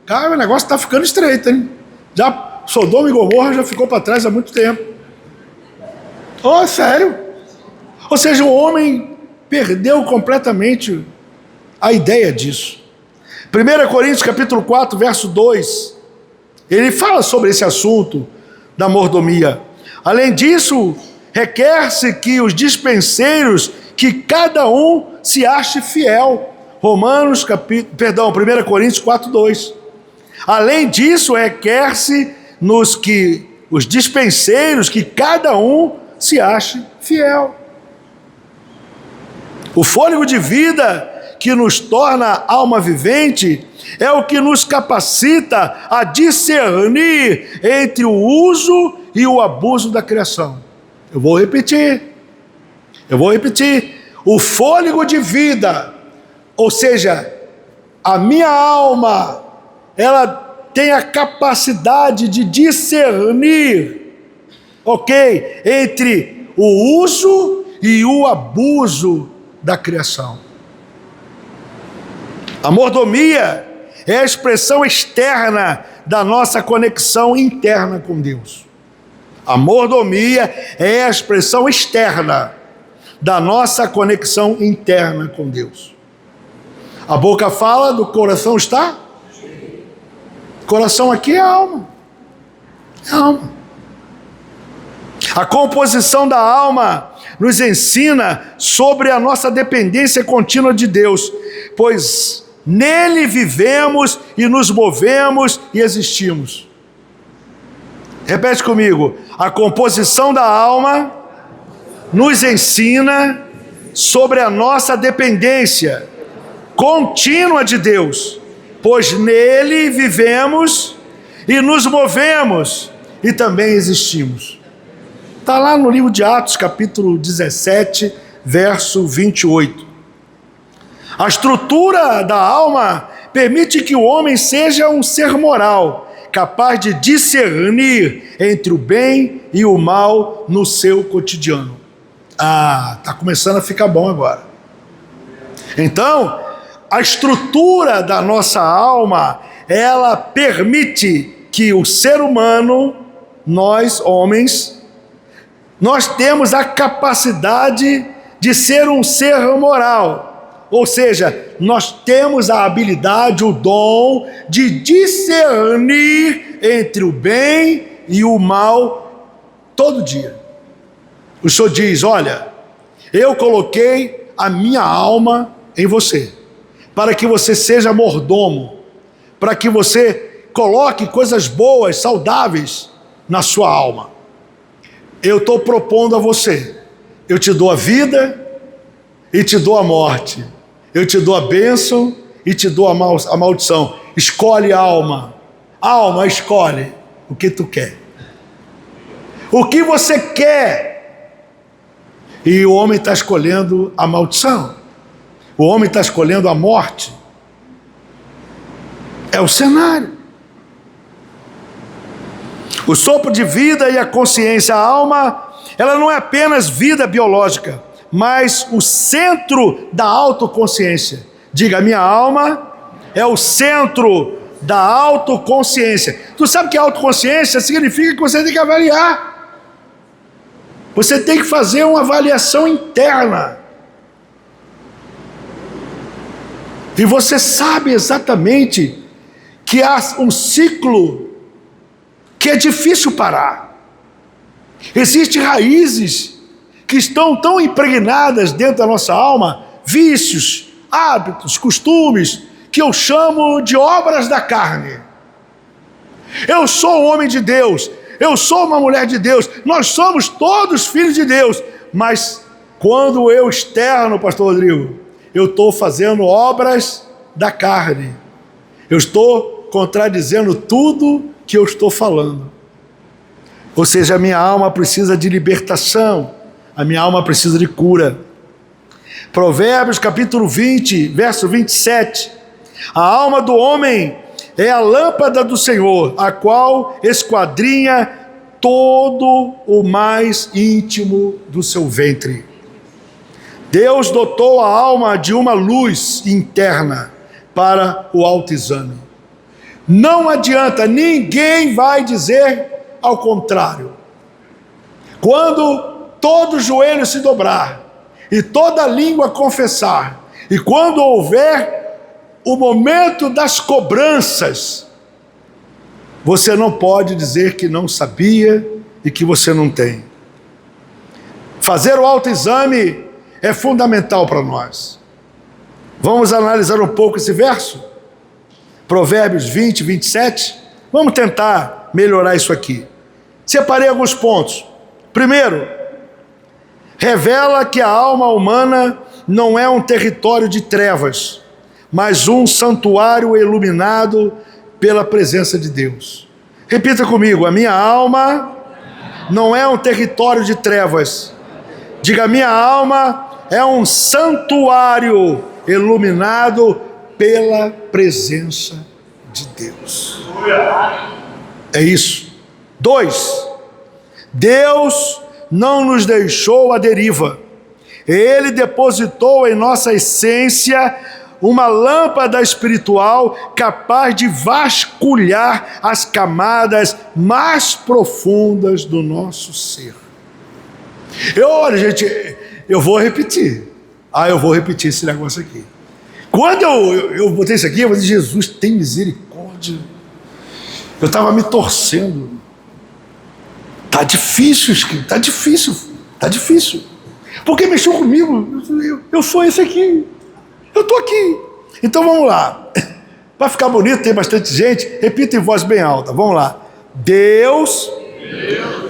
Cara, o negócio está ficando estreito, hein? Já Sodoma e Gomorra já ficou para trás há muito tempo. Oh, sério? Ou seja, o homem perdeu completamente a ideia disso. 1 Coríntios capítulo 4, verso 2, ele fala sobre esse assunto da mordomia. Além disso, requer-se que os dispenseiros, que cada um se ache fiel. 1 Coríntios 4, 2. Além disso, requer-se os dispenseiros, que cada um se ache fiel. O fôlego de vida que nos torna alma vivente é o que nos capacita a discernir entre o uso e o abuso da criação. Eu vou repetir. O fôlego de vida, ou seja, a minha alma, ela tem a capacidade de discernir, ok, entre o uso e o abuso da criação. A mordomia é a expressão externa da nossa conexão interna com Deus. A mordomia é a expressão externa da nossa conexão interna com Deus. A boca fala, do coração está? Coração aqui é a alma. É a alma. A composição da alma nos ensina sobre a nossa dependência contínua de Deus, pois nele vivemos e nos movemos e existimos. Repete comigo. A composição da alma nos ensina sobre a nossa dependência contínua de Deus, pois nele vivemos e nos movemos e também existimos. Está lá no livro de Atos, capítulo 17, verso 28. A estrutura da alma permite que o homem seja um ser moral, capaz de discernir entre o bem e o mal no seu cotidiano. Está começando a ficar bom agora. Então, a estrutura da nossa alma, ela permite que o ser humano, nós homens, nós temos a capacidade de ser um ser moral. Ou seja, nós temos a habilidade, o dom de discernir entre o bem e o mal todo dia. O Senhor diz, olha, eu coloquei a minha alma em você, para que você seja mordomo, para que você coloque coisas boas, saudáveis na sua alma. Eu estou propondo a você, eu te dou a vida e te dou a morte. Eu te dou a bênção e te dou a maldição. Escolhe a alma. Alma, escolhe o que tu quer. O que você quer. E o homem está escolhendo a maldição. O homem está escolhendo a morte. É o cenário. O sopro de vida e a consciência, a alma, ela não é apenas vida biológica, mas o centro da autoconsciência. Diga, minha alma é o centro da autoconsciência. Tu sabe que autoconsciência significa que você tem que avaliar. Você tem que fazer uma avaliação interna. E você sabe exatamente que há um ciclo que é difícil parar. Existem raízes que estão tão impregnadas dentro da nossa alma, vícios, hábitos, costumes, que eu chamo de obras da carne. Eu sou um homem de Deus, eu sou uma mulher de Deus, nós somos todos filhos de Deus, mas quando eu externo, pastor Rodrigo, eu estou fazendo obras da carne, eu estou contradizendo tudo que eu estou falando. Ou seja, a minha alma precisa de libertação, a minha alma precisa de cura. Provérbios capítulo 20, verso 27. A alma do homem é a lâmpada do Senhor, a qual esquadrinha todo o mais íntimo do seu ventre. Deus dotou a alma de uma luz interna para o autoexame. Não adianta, ninguém vai dizer ao contrário. Quando todo joelho se dobrar e toda língua confessar, e quando houver o momento das cobranças, você não pode dizer que não sabia e que você não tem. Fazer o autoexame é fundamental para nós. Vamos analisar um pouco esse verso? Provérbios 20, 27. Vamos tentar melhorar isso aqui. Separei alguns pontos. Primeiro, revela que a alma humana não é um território de trevas, mas um santuário iluminado pela presença de Deus. Repita comigo: a minha alma não é um território de trevas. Diga: minha alma é um santuário iluminado pela presença de Deus. É isso. 2. Deus não nos deixou à deriva. Ele depositou em nossa essência uma lâmpada espiritual capaz de vasculhar as camadas mais profundas do nosso ser. Olha, gente, eu vou repetir. Eu vou repetir esse negócio aqui. Quando eu botei isso aqui, eu falei: Jesus, tem misericórdia. Eu estava me torcendo. Tá difícil, tá difícil. Porque mexeu comigo. Eu sou esse aqui. Eu estou aqui. Então vamos lá. Para ficar bonito, tem bastante gente. Repita em voz bem alta. Vamos lá. Deus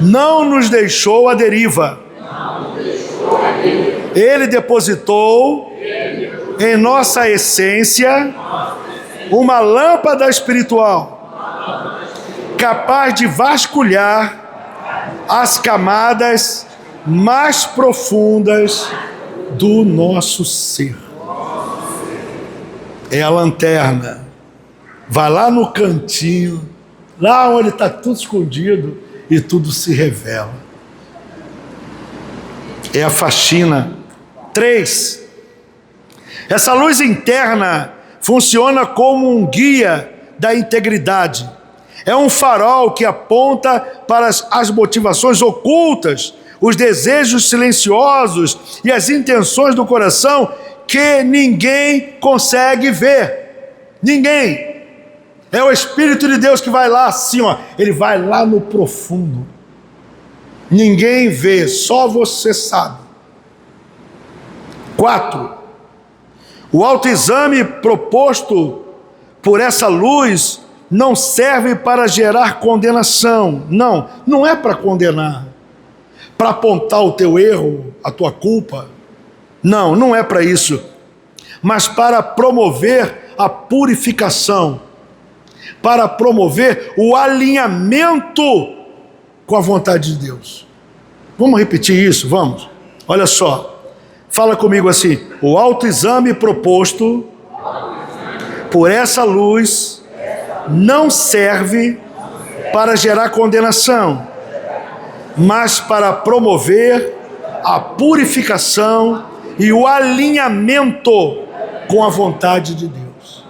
não nos deixou à deriva. Ele depositou em nossa essência uma lâmpada espiritual capaz de vasculhar as camadas mais profundas do nosso ser. É a lanterna. Vai lá no cantinho, lá onde está tudo escondido e tudo se revela. É a faxina. 3. Essa luz interna funciona como um guia da integridade. É um farol que aponta para as motivações ocultas, os desejos silenciosos e as intenções do coração que ninguém consegue ver. Ninguém. É o Espírito de Deus que vai lá assim, ele vai lá no profundo. Ninguém vê, só você sabe. 4. O autoexame proposto por essa luz não serve para gerar condenação. Não é para condenar, para apontar o teu erro, a tua culpa. Não é para isso, mas para promover a purificação, para promover o alinhamento com a vontade de Deus. Vamos repetir isso? Vamos. Olha só. Fala comigo assim: o autoexame proposto por essa luz não serve para gerar condenação, mas para promover a purificação e o alinhamento com a vontade de Deus.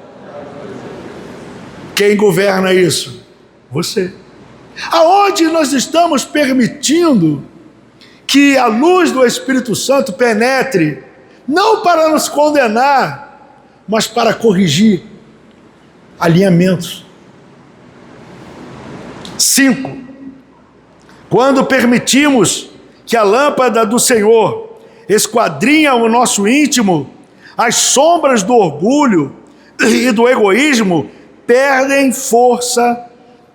Quem governa isso? Você. Aonde nós estamos permitindo que a luz do Espírito Santo penetre, não para nos condenar, mas para corrigir alinhamentos. 5. Quando permitimos que a lâmpada do Senhor esquadrinha o nosso íntimo, as sombras do orgulho e do egoísmo perdem força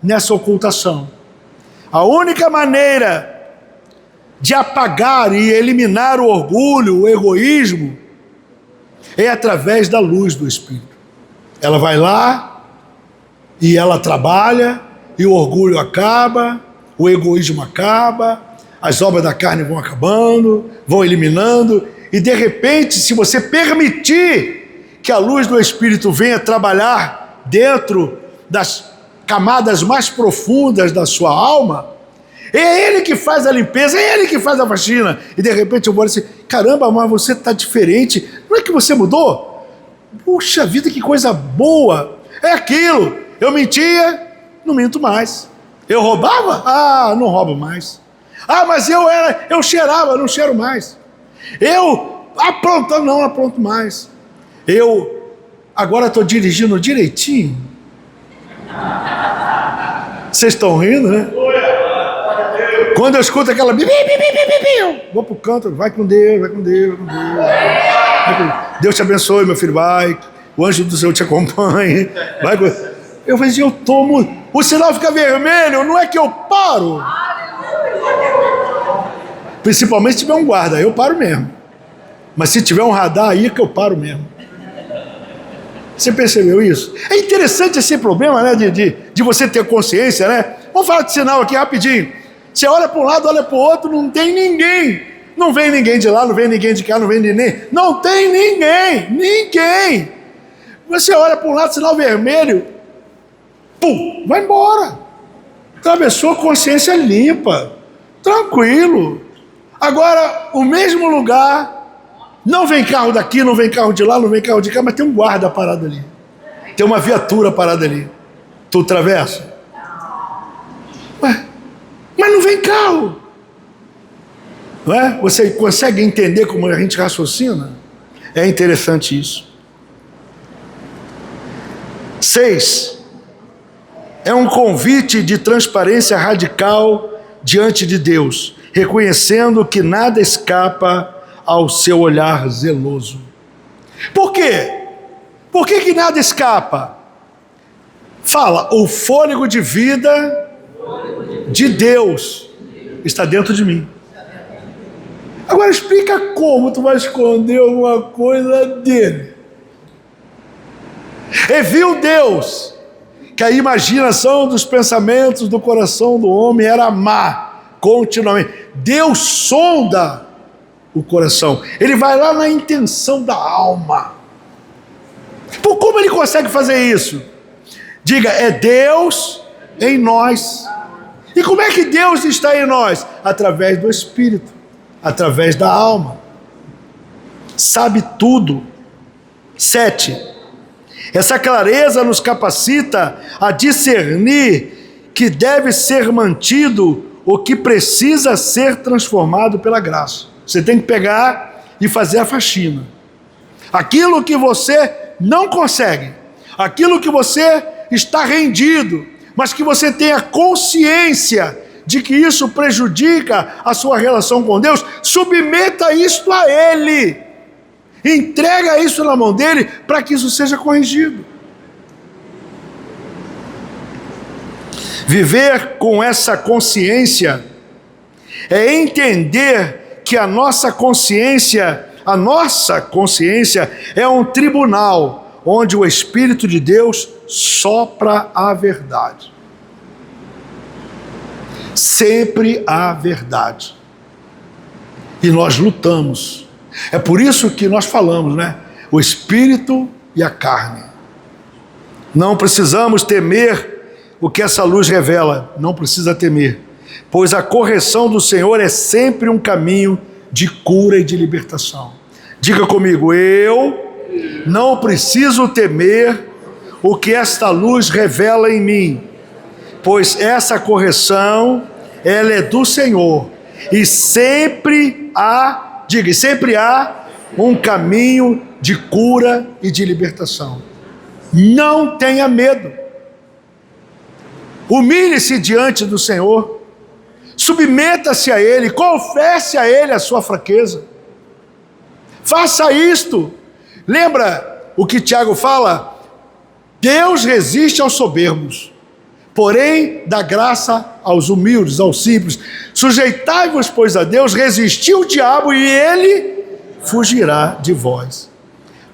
nessa ocultação. A única maneira de apagar e eliminar o orgulho, o egoísmo, é através da luz do Espírito. Ela vai lá e ela trabalha, e o orgulho acaba, o egoísmo acaba, as obras da carne vão acabando, vão eliminando, e de repente, se você permitir que a luz do Espírito venha trabalhar dentro das camadas mais profundas da sua alma, é Ele que faz a limpeza, é Ele que faz a faxina. E de repente eu vou assim: caramba, mas você está diferente. Não é que você mudou? Puxa vida, que coisa boa. É aquilo. Eu mentia, não minto mais. Eu roubava? Ah, não roubo mais. Ah, mas eu cheirava, não cheiro mais. Eu aprontava, não apronto mais. Eu agora estou dirigindo direitinho. Vocês estão rindo, né? Quando eu escuto aquela eu vou pro canto, vai com Deus, vai com Deus, vai com Deus. Deus te abençoe, meu filho, vai. O anjo do Senhor te acompanhe. Vai com... Eu falei assim, eu tomo. O sinal fica vermelho, não é que eu paro. Principalmente se tiver um guarda, eu paro mesmo. Mas se tiver um radar, aí é que eu paro mesmo. Você percebeu isso? É interessante esse problema, né, de você ter consciência, né? Vamos falar de sinal aqui rapidinho. Você olha para um lado, olha para o outro, não tem ninguém. Não vem ninguém de lá, não vem ninguém de cá, não vem ninguém. Não tem ninguém, ninguém. Você olha para um lado, sinal vermelho, pum, vai embora. Atravessou, consciência limpa, tranquilo. Agora, o mesmo lugar, não vem carro daqui, não vem carro de lá, não vem carro de cá, mas tem um guarda parado ali. Tem uma viatura parada ali. Tu atravessa? Ué, mas não vem carro. Não é? Você consegue entender como a gente raciocina? É interessante isso. 6. É um convite de transparência radical diante de Deus, reconhecendo que nada escapa ao seu olhar zeloso. Por quê? Por que nada escapa? Fala, o fôlego de vida de Deus está dentro de mim. Agora explica como tu vai esconder alguma coisa dele. E viu Deus que a imaginação dos pensamentos do coração do homem era má continuamente. Deus sonda o coração. Ele vai lá na intenção da alma. Por como ele consegue fazer isso? Diga, é Deus em nós. E como é que Deus está em nós? Através do Espírito, através da alma. Sabe tudo. 7. Essa clareza nos capacita a discernir que deve ser mantido o que precisa ser transformado pela graça. Você tem que pegar e fazer a faxina. Aquilo que você não consegue, aquilo que você está rendido, mas que você tenha consciência de que isso prejudica a sua relação com Deus, submeta isto a Ele. Entrega isso na mão dele para que isso seja corrigido. Viver com essa consciência é entender que a nossa consciência é um tribunal onde o Espírito de Deus sopra a verdade. Sempre há verdade. E nós lutamos. É por isso que nós falamos, né? O Espírito e a carne. Não precisamos temer o que essa luz revela. Não precisa temer. Pois a correção do Senhor é sempre um caminho de cura e de libertação. Diga comigo, eu não preciso temer o que esta luz revela em mim. Pois essa correção, ela é do Senhor. E sempre há um caminho de cura e de libertação. Não tenha medo. Humilhe-se diante do Senhor. Submeta-se a Ele. Confesse a Ele a sua fraqueza. Faça isto. Lembra o que Tiago fala? Deus resiste aos soberbos, porém dá graça aos humildes, aos simples. Sujeitai-vos, pois, a Deus, resisti o diabo e ele fugirá de vós.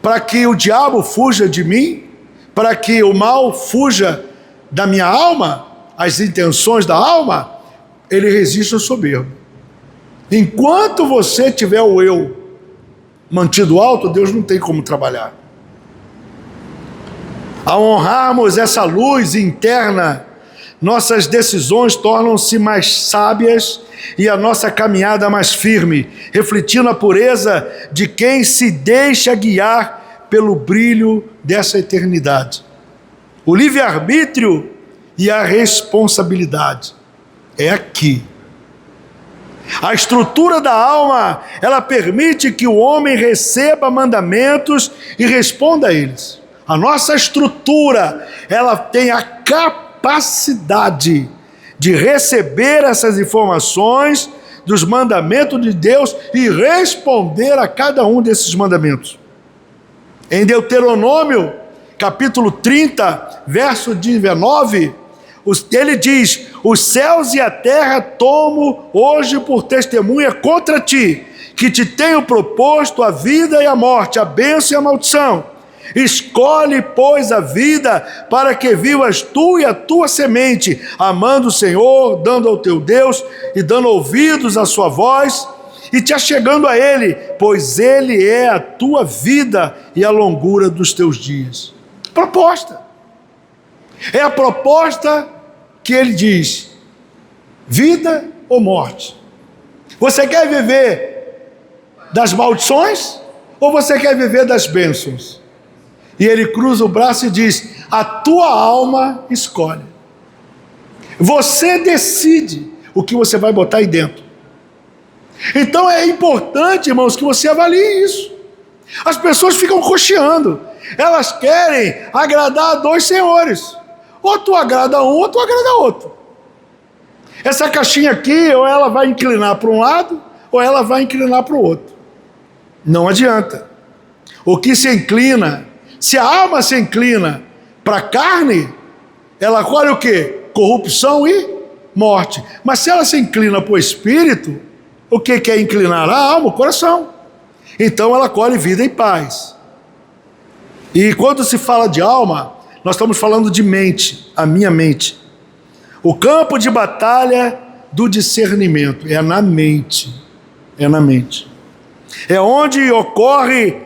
Para que o diabo fuja de mim, para que o mal fuja da minha alma, as intenções da alma, ele resiste ao soberbo. Enquanto você tiver o eu mantido alto, Deus não tem como trabalhar. Ao honrarmos essa luz interna, nossas decisões tornam-se mais sábias e a nossa caminhada mais firme, refletindo a pureza de quem se deixa guiar pelo brilho dessa eternidade. O livre-arbítrio e a responsabilidade é aqui. A estrutura da alma, ela permite que o homem receba mandamentos e responda a eles. A nossa estrutura, ela tem a capacidade de receber essas informações dos mandamentos de Deus e responder a cada um desses mandamentos. Em Deuteronômio, capítulo 30, verso 19, ele diz: os céus e a terra tomo hoje por testemunha contra ti, que te tenho proposto a vida e a morte, a bênção e a maldição. Escolhe, pois, a vida, para que vivas tu e a tua semente, amando o Senhor, dando ao teu Deus e dando ouvidos à sua voz, e te achegando a Ele, pois Ele é a tua vida e a longura dos teus dias. Proposta. É a proposta que Ele diz: vida ou morte? Você quer viver das maldições ou você quer viver das bênçãos? E Ele cruza o braço e diz: a tua alma escolhe. Você decide o que você vai botar aí dentro. Então é importante, irmãos, que você avalie isso. As pessoas ficam cocheando. Elas querem agradar a dois senhores. Ou tu agrada um, ou tu agrada outro. Essa caixinha aqui, ou ela vai inclinar para um lado, ou ela vai inclinar para o outro. Não adianta. O que se inclina, se a alma se inclina para a carne, ela colhe o quê? Corrupção e morte. Mas se ela se inclina para o espírito, o que é inclinar? A alma, o coração. Então ela colhe vida e paz. E quando se fala de alma, nós estamos falando de mente, a minha mente. O campo de batalha do discernimento é na mente. É na mente. É onde ocorre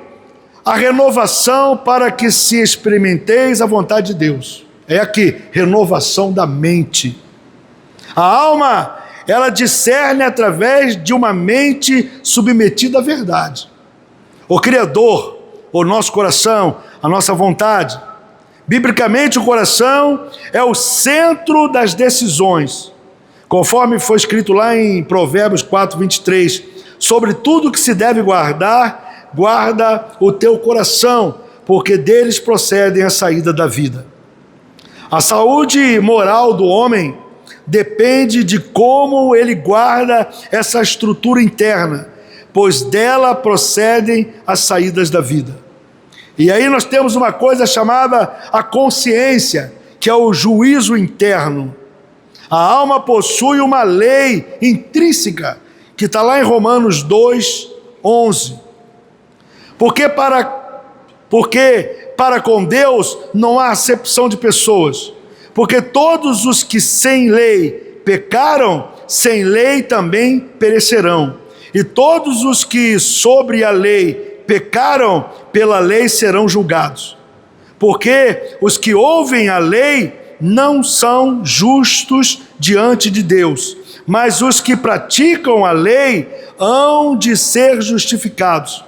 a renovação para que se experimenteis a vontade de Deus. É aqui, renovação da mente. A alma, ela discerne através de uma mente submetida à verdade. O Criador, o nosso coração, a nossa vontade. Biblicamente, o coração é o centro das decisões. Conforme foi escrito lá em Provérbios 4, 23, sobre tudo que se deve guardar, guarda o teu coração, porque deles procedem a saída da vida. A saúde moral do homem depende de como ele guarda essa estrutura interna, pois dela procedem as saídas da vida. E aí nós temos uma coisa chamada a consciência, que é o juízo interno. A alma possui uma lei intrínseca, que está lá em Romanos 2, 11. Porque para com Deus não há acepção de pessoas. Porque todos os que sem lei pecaram, sem lei também perecerão. E todos os que sobre a lei pecaram, pela lei serão julgados. Porque os que ouvem a lei não são justos diante de Deus, mas os que praticam a lei hão de ser justificados.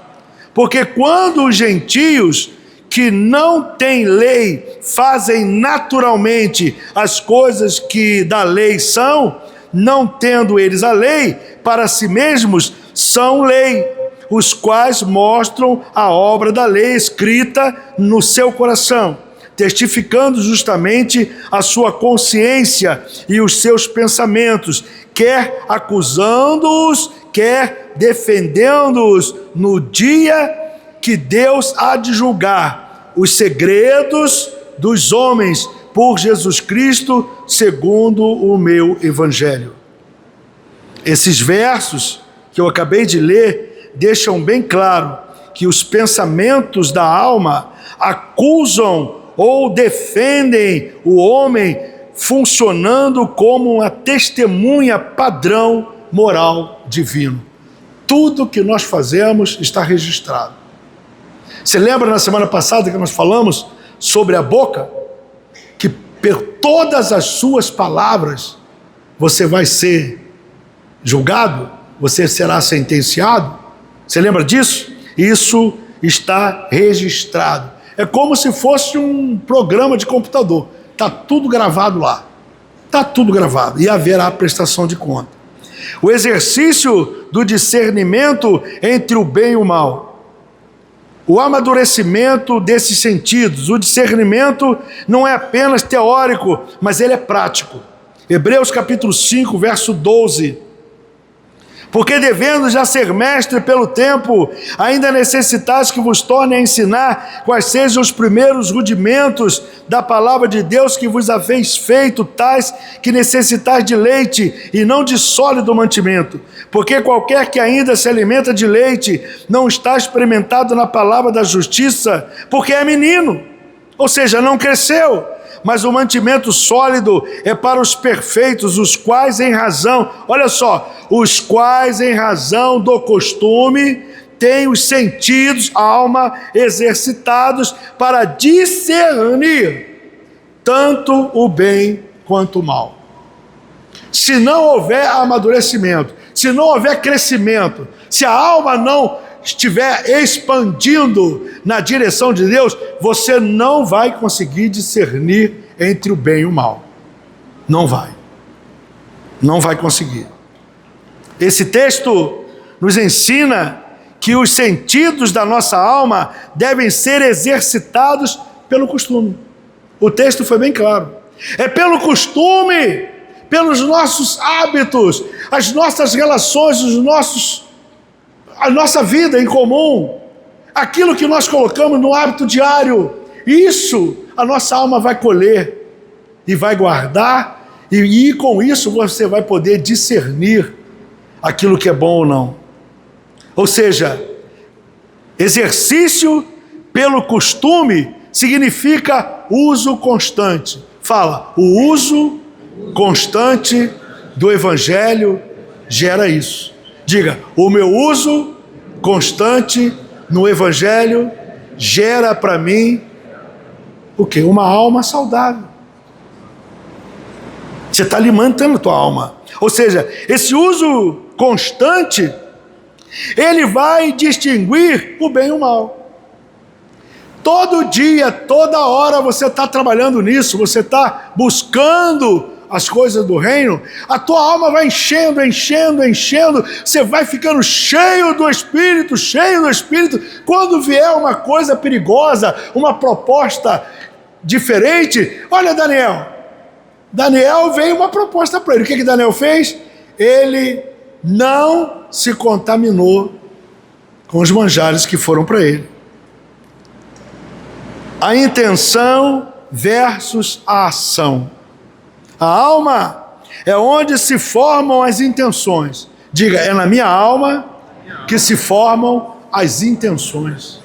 Porque quando os gentios que não têm lei fazem naturalmente as coisas que da lei são, não tendo eles a lei, para si mesmos são lei, os quais mostram a obra da lei escrita no seu coração, testificando justamente a sua consciência e os seus pensamentos, quer acusando-os, quer defendendo-os no dia que Deus há de julgar os segredos dos homens por Jesus Cristo, segundo o meu evangelho. Esses versos que eu acabei de ler deixam bem claro que os pensamentos da alma acusam ou defendem o homem funcionando como uma testemunha padrão moral divino. Tudo que nós fazemos está registrado. Você lembra na semana passada que nós falamos sobre a boca? Que por todas as suas palavras você vai ser julgado, você será sentenciado. Você lembra disso? Isso está registrado. É como se fosse um programa de computador. Está tudo gravado lá. Está tudo gravado. E haverá prestação de conta. O exercício do discernimento entre o bem e o mal. O amadurecimento desses sentidos. O discernimento não é apenas teórico, mas ele é prático. Hebreus capítulo 5, verso 12. Porque devendo já ser mestre pelo tempo, ainda necessitais que vos torne a ensinar quais sejam os primeiros rudimentos da palavra de Deus que vos haveis feito, tais que necessitais de leite e não de sólido mantimento. Porque qualquer que ainda se alimenta de leite não está experimentado na palavra da justiça, porque é menino, ou seja, não cresceu. Mas o mantimento sólido é para os perfeitos, os quais em razão, olha só, os quais em razão do costume têm os sentidos, alma, exercitados para discernir tanto o bem quanto o mal. Se não houver amadurecimento, se não houver crescimento, se a alma não estiver expandindo na direção de Deus, você não vai conseguir discernir entre o bem e o mal. Não vai. Não vai conseguir. Esse texto nos ensina que os sentidos da nossa alma devem ser exercitados pelo costume. O texto foi bem claro. É pelo costume, pelos nossos hábitos, as nossas relações, a nossa vida em comum, aquilo que nós colocamos no hábito diário, isso a nossa alma vai colher e vai guardar, e com isso você vai poder discernir aquilo que é bom ou não. Ou seja, exercício pelo costume significa uso constante. Fala, o uso constante do Evangelho gera isso. Diga, o meu uso constante no Evangelho gera para mim o quê? Uma alma saudável. Você está alimentando a tua alma. Ou seja, esse uso constante, ele vai distinguir o bem e o mal. Todo dia, toda hora você está trabalhando nisso, você está buscando as coisas do reino, a tua alma vai enchendo, você vai ficando cheio do Espírito, quando vier uma coisa perigosa, uma proposta diferente, olha Daniel veio uma proposta para ele, o que Daniel fez? Ele não se contaminou com os manjares que foram para ele. A intenção versus a ação. A alma é onde se formam as intenções. Diga, é na minha alma que se formam as intenções.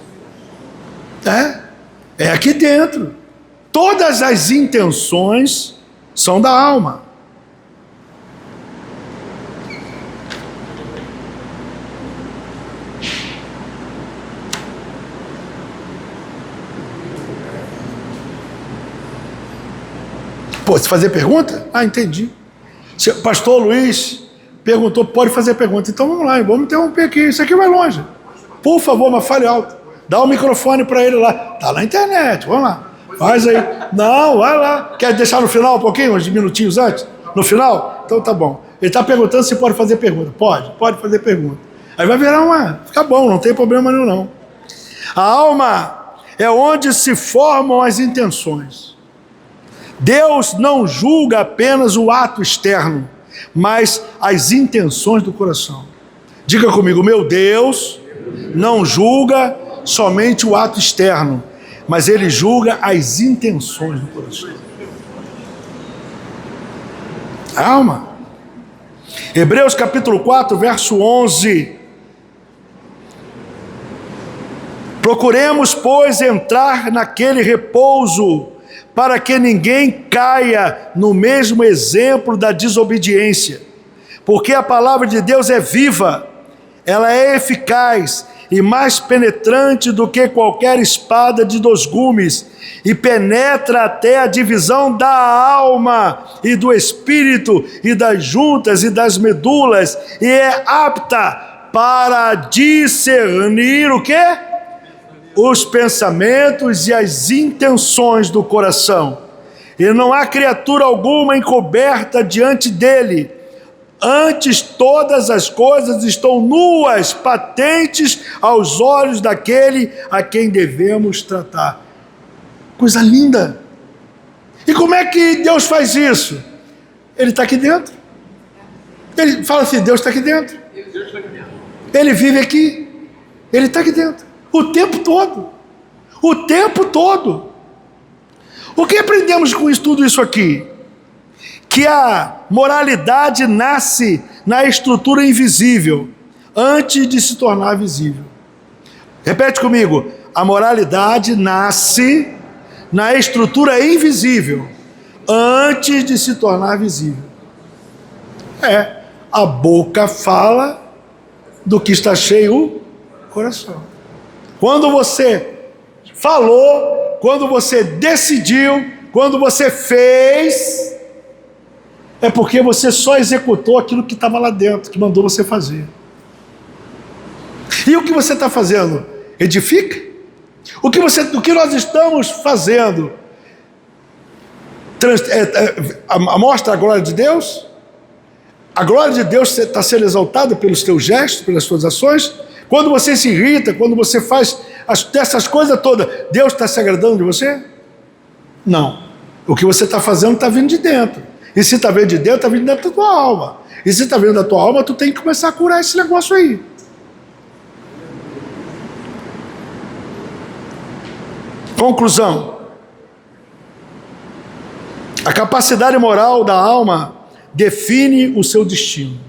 É aqui dentro. Todas as intenções são da alma. Pô, se fazer pergunta? Ah, entendi. Pastor Luiz perguntou, pode fazer pergunta. Então vamos lá, vamos interromper aqui. Isso aqui vai longe. Por favor, mas fale alto. Dá o microfone para ele lá. Tá na internet, vamos lá. Faz aí. Não, vai lá. Quer deixar no final um pouquinho, uns minutinhos antes? No final? Então tá bom. Ele está perguntando se pode fazer pergunta. Pode fazer pergunta. Aí vai virar fica bom, não tem problema nenhum não. A alma é onde se formam as intenções. Deus não julga apenas o ato externo, mas as intenções do coração. Diga comigo, meu Deus não julga somente o ato externo, mas Ele julga as intenções do coração. Alma. Hebreus capítulo 4, verso 11. Procuremos, pois, entrar naquele repouso, para que ninguém caia no mesmo exemplo da desobediência. Porque a palavra de Deus é viva, ela é eficaz e mais penetrante do que qualquer espada de 2 gumes, e penetra até a divisão da alma e do espírito, e das juntas e das medulas, e é apta para discernir o quê? os pensamentos e as intenções do coração. E não há criatura alguma encoberta diante dele. Antes, todas as coisas estão nuas, patentes aos olhos daquele a quem devemos tratar. Coisa linda! E como é que Deus faz isso? Ele está aqui dentro. Ele fala assim, Deus está aqui dentro. Ele vive aqui. Ele está aqui dentro. O tempo todo. O tempo todo. O que aprendemos com tudo isso aqui? Que a moralidade nasce na estrutura invisível, antes de se tornar visível. Repete comigo. A moralidade nasce na estrutura invisível, antes de se tornar visível. A boca fala do que está cheio o coração. Quando você falou, quando você decidiu, quando você fez, é porque você só executou aquilo que estava lá dentro, que mandou você fazer. E o que você está fazendo? Edifica? O que nós estamos fazendo mostra a glória de Deus? A glória de Deus está sendo exaltada pelos teus gestos, pelas tuas ações? Quando você se irrita, quando você faz essas coisas todas, Deus está se agradando de você? Não. O que você está fazendo está vindo de dentro. E se está vindo de dentro, está vindo dentro da tua alma. E se está vindo da tua alma, tu tem que começar a curar esse negócio aí. Conclusão. A capacidade moral da alma define o seu destino.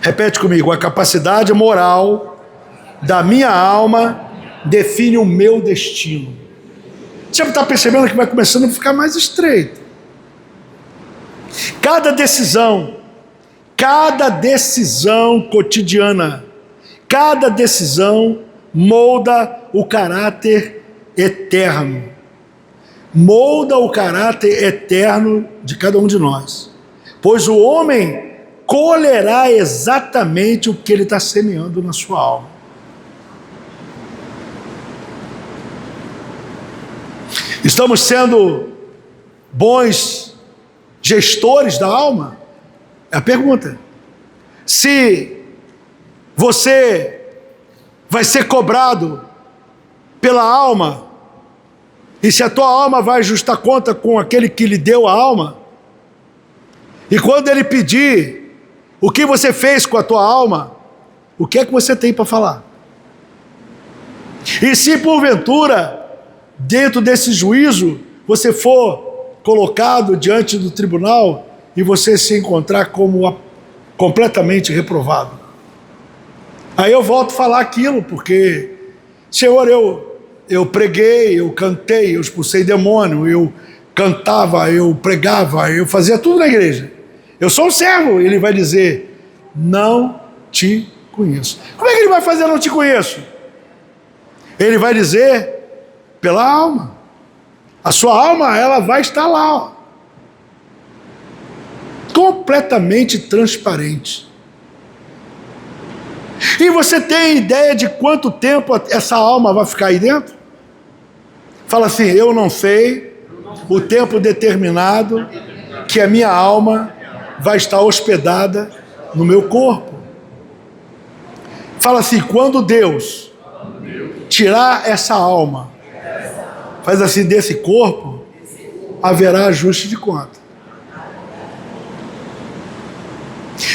Repete comigo. A capacidade moral da minha alma define o meu destino. Você está percebendo que vai começando a ficar mais estreito. Cada decisão cotidiana, cada decisão molda o caráter eterno. Molda o caráter eterno de cada um de nós. Pois o homem colherá exatamente o que ele está semeando na sua alma. Estamos sendo bons gestores da alma? É a pergunta. Se você vai ser cobrado pela alma, e se a tua alma vai ajustar conta com aquele que lhe deu a alma, e quando ele pedir o que você fez com a tua alma, o que é que você tem para falar? E se porventura, dentro desse juízo, você for colocado diante do tribunal e você se encontrar como completamente reprovado, aí eu volto a falar aquilo, porque, Senhor, eu preguei, eu cantei, eu expulsei demônio, eu cantava, eu pregava, eu fazia tudo na igreja. Eu sou um servo. Ele vai dizer, não te conheço. Como é que ele vai fazer não te conheço? Ele vai dizer, pela alma. A sua alma, ela vai estar lá, ó, completamente transparente. E você tem ideia de quanto tempo essa alma vai ficar aí dentro? Fala assim, eu não sei o tempo determinado que a minha alma vai estar hospedada no meu corpo. Fala assim, quando Deus tirar essa alma, faz assim, desse corpo, haverá ajuste de conta.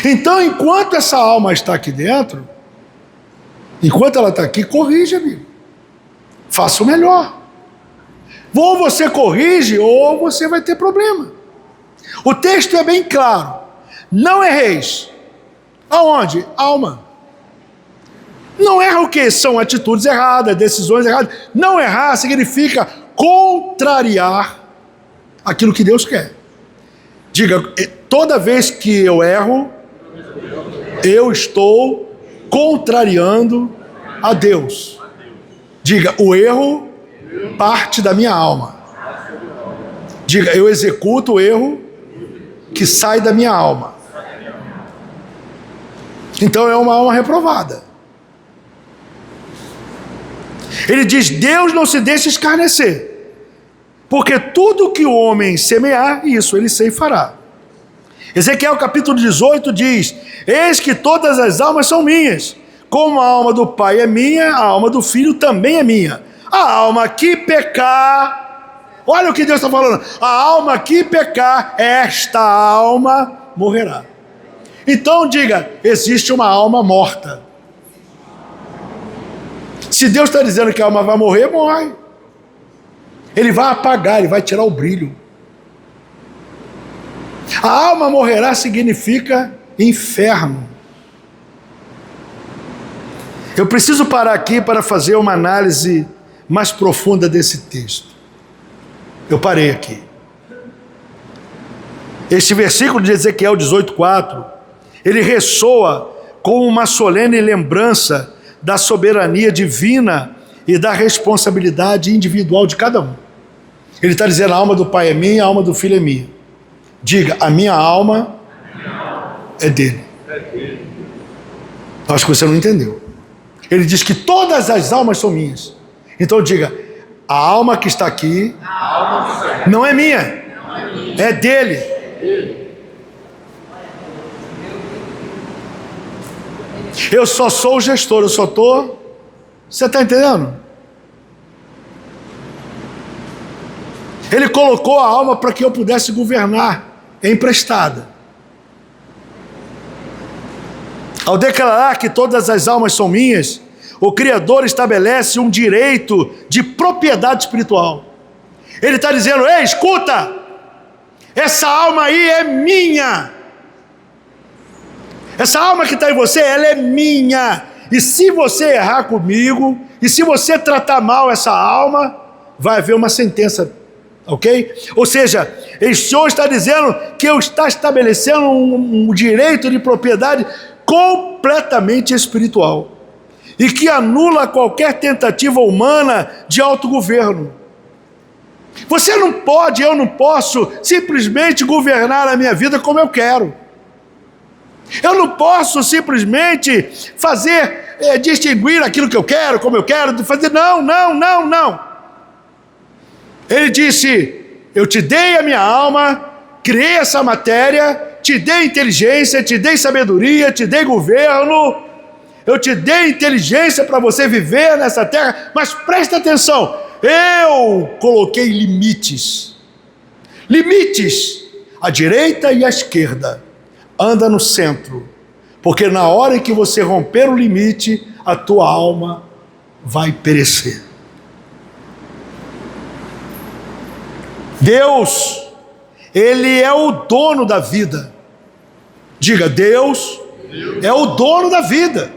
Então, enquanto essa alma está aqui dentro, enquanto ela está aqui, corrige, amigo. Faça o melhor. Ou você corrige, ou você vai ter problema. O texto é bem claro. Não erreis. Aonde? Alma. Não erra o quê? São atitudes erradas, decisões erradas. Não errar significa contrariar aquilo que Deus quer. Diga, toda vez que eu erro, eu estou contrariando a Deus. Diga, o erro parte da minha alma. Diga, eu executo o erro que sai da minha alma. Então é uma alma reprovada. Ele diz: Deus não se deixa escarnecer, porque tudo que o homem semear, isso ele ceifará. Ezequiel capítulo 18 diz: eis que todas as almas são minhas, como a alma do pai é minha, a alma do filho também é minha. A alma que pecar, olha o que Deus está falando, a alma que pecar, esta alma morrerá. Então diga: existe uma alma morta. Se Deus está dizendo que a alma vai morrer, morre. Ele vai apagar, ele vai tirar o brilho. A alma morrerá significa inferno. Eu preciso parar aqui para fazer uma análise mais profunda desse texto. Eu parei aqui. Este versículo de Ezequiel 18:4, ele ressoa como uma solene lembrança da soberania divina e da responsabilidade individual de cada um. Ele está dizendo: a alma do pai é minha, a alma do filho é minha. Diga: a minha alma é dele. Acho que você não entendeu. Ele diz que todas as almas são minhas. Então diga: a alma que está aqui não é minha, é dele. Eu só sou o gestor, eu só estou... Você está entendendo? Ele colocou a alma para que eu pudesse governar, é emprestada. Ao declarar que todas as almas são minhas, o Criador estabelece um direito de propriedade espiritual. Ele está dizendo: ei, escuta, essa alma aí é minha. Essa alma que está em você, ela é minha. E se você errar comigo, e se você tratar mal essa alma, vai haver uma sentença, ok? Ou seja, o Senhor está dizendo que eu está estabelecendo um direito de propriedade completamente espiritual, e que anula qualquer tentativa humana de autogoverno. Você não pode, eu não posso simplesmente governar a minha vida como eu quero. Eu não posso simplesmente distinguir aquilo que eu quero, como eu quero, fazer, não. Ele disse: eu te dei a minha alma, criei essa matéria, te dei inteligência, te dei sabedoria, te dei governo, eu te dei inteligência para você viver nessa terra, mas presta atenção, eu coloquei limites, à direita e à esquerda. Anda no centro, porque na hora em que você romper o limite, a tua alma vai perecer. Deus, Ele é o dono da vida. Diga: Deus é o dono da vida.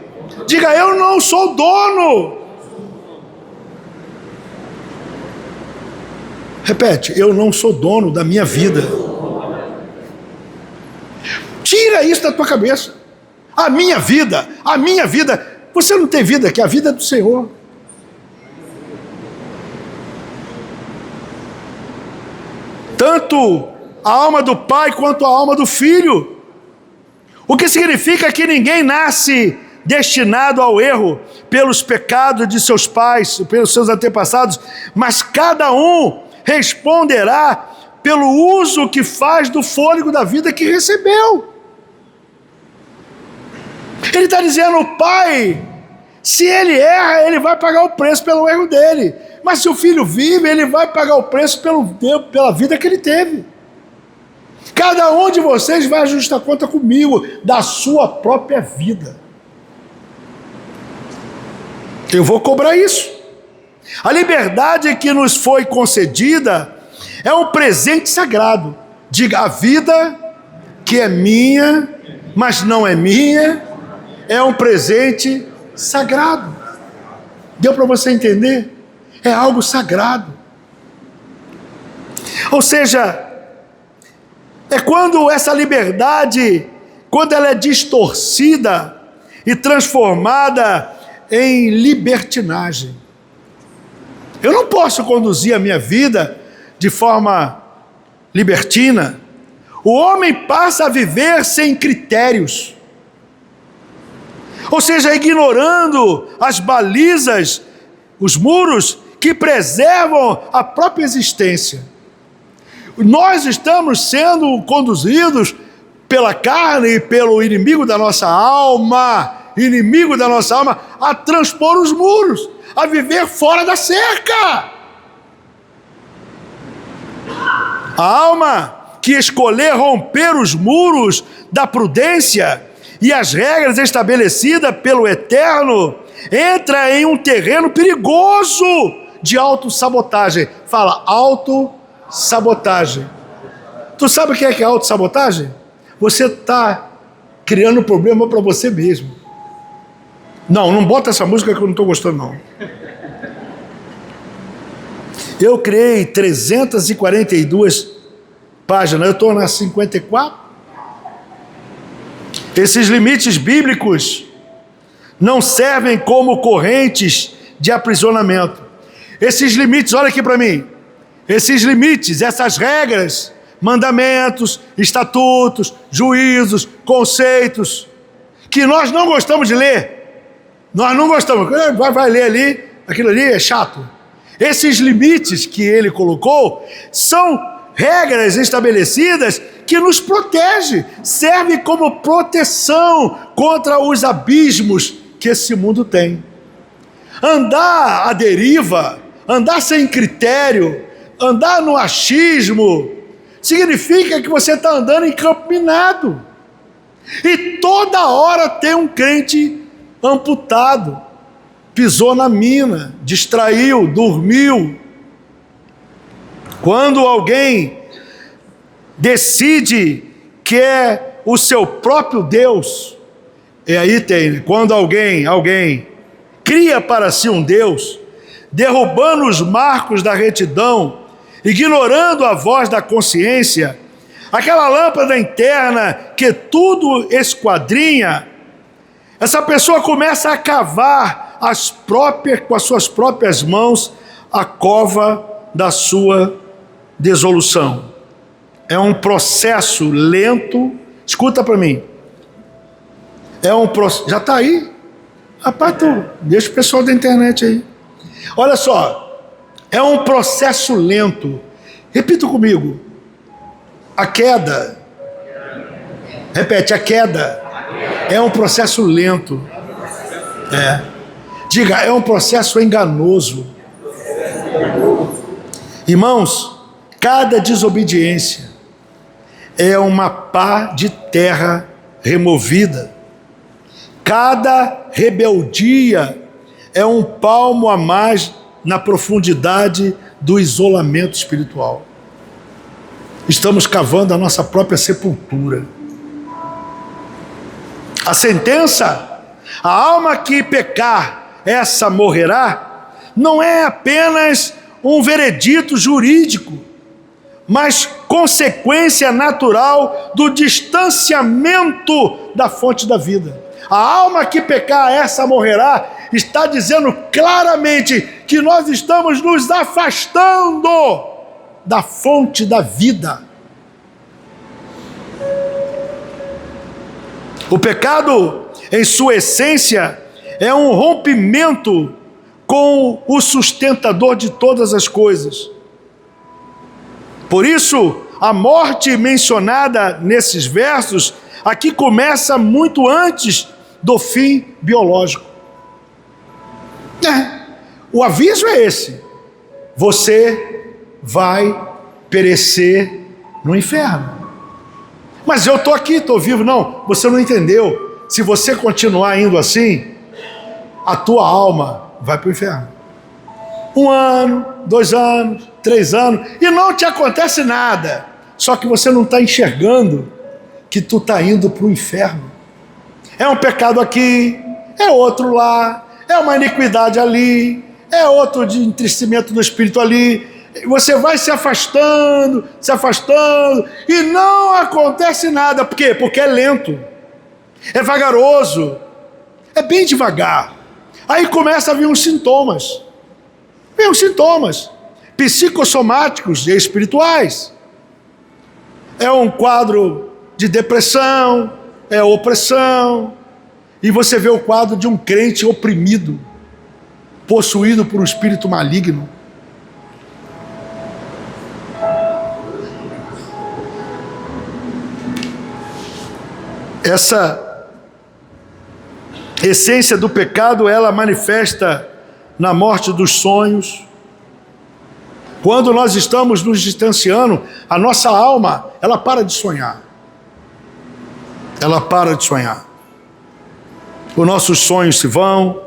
Diga: eu não sou dono. Repete: eu não sou dono da minha vida. Tira isso da tua cabeça. A minha vida, você não tem vida aqui, a vida é do Senhor. Tanto a alma do pai quanto a alma do filho. O que significa que ninguém nasce destinado ao erro pelos pecados de seus pais, pelos seus antepassados, mas cada um responderá pelo uso que faz do fôlego da vida que recebeu. Ele está dizendo: o pai, se ele erra, ele vai pagar o preço pelo erro dele. Mas se o filho vive, ele vai pagar o preço pela vida que ele teve. Cada um de vocês vai ajustar conta comigo da sua própria vida. Eu vou cobrar isso. A liberdade que nos foi concedida é um presente sagrado. Diga: a vida que é minha, mas não é minha, é um presente sagrado. Deu para você entender? É algo sagrado. Ou seja, é quando essa liberdade, quando ela é distorcida e transformada em libertinagem. Eu não posso conduzir a minha vida de forma libertina. O homem passa a viver sem critérios. Ou seja, ignorando as balizas, os muros que preservam a própria existência. Nós estamos sendo conduzidos pela carne e pelo inimigo da nossa alma, a transpor os muros, a viver fora da cerca. A alma que escolher romper os muros da prudência e as regras estabelecidas pelo Eterno, entra em um terreno perigoso de autossabotagem. Fala, autossabotagem. Tu sabe o que é autossabotagem? Você está criando problema para você mesmo. Não bota essa música que eu não estou gostando, não. Eu criei 342 páginas, eu estou na 54. Esses limites bíblicos não servem como correntes de aprisionamento. Esses limites, olha aqui para mim, esses limites, essas regras, mandamentos, estatutos, juízos, conceitos, que nós não gostamos de ler, nós não gostamos, vai ler ali, aquilo ali é chato. Esses limites que ele colocou são regras estabelecidas que nos protege, serve como proteção contra os abismos que esse mundo tem. Andar à deriva, andar sem critério, andar no achismo, significa que você está andando em campo minado. E toda hora tem um crente amputado, pisou na mina, distraiu, dormiu. Quando alguém decide que é o seu próprio Deus, e aí tem, quando alguém cria para si um Deus, derrubando os marcos da retidão, ignorando a voz da consciência, aquela lâmpada interna que tudo esquadrinha, essa pessoa começa a cavar com as suas próprias mãos a cova da sua dissolução. É um processo lento. Escuta para mim. É um processo. Já está aí? Rapaz, deixa o pessoal da internet aí. Olha só. É um processo lento. Repita comigo. A queda. Repete, a queda. É um processo lento. Diga, é um processo enganoso. Irmãos, cada desobediência é uma pá de terra removida. Cada rebeldia é um palmo a mais na profundidade do isolamento espiritual. Estamos cavando a nossa própria sepultura. A sentença, a alma que pecar, essa morrerá, não é apenas um veredito jurídico, mas consequência natural do distanciamento da fonte da vida. A alma que pecar, essa morrerá, está dizendo claramente que nós estamos nos afastando da fonte da vida. O pecado, em sua essência, é um rompimento com o sustentador de todas as coisas. Por isso, a morte mencionada nesses versos aqui começa muito antes do fim biológico. O aviso é esse: você vai perecer no inferno. Mas eu estou aqui, estou vivo. Não, você não entendeu. Se você continuar indo assim, a tua alma vai para o inferno. 1 ano, 2 anos, 3 anos, e não te acontece nada. Só que você não está enxergando que tu está indo para o inferno. É um pecado aqui, é outro lá, é uma iniquidade ali, é outro de entristecimento do espírito ali. Você vai se afastando, e não acontece nada. Por quê? Porque é lento, é vagaroso, é bem devagar. Aí começa a vir uns sintomas. Vem os sintomas psicossomáticos e espirituais. É um quadro de depressão, é opressão, e você vê o quadro de um crente oprimido. possuído por um espírito maligno. Essa essência do pecado, ela manifesta na morte dos sonhos. Quando nós estamos nos distanciando, a nossa alma, ela para de sonhar. Ela para de sonhar. Os nossos sonhos se vão,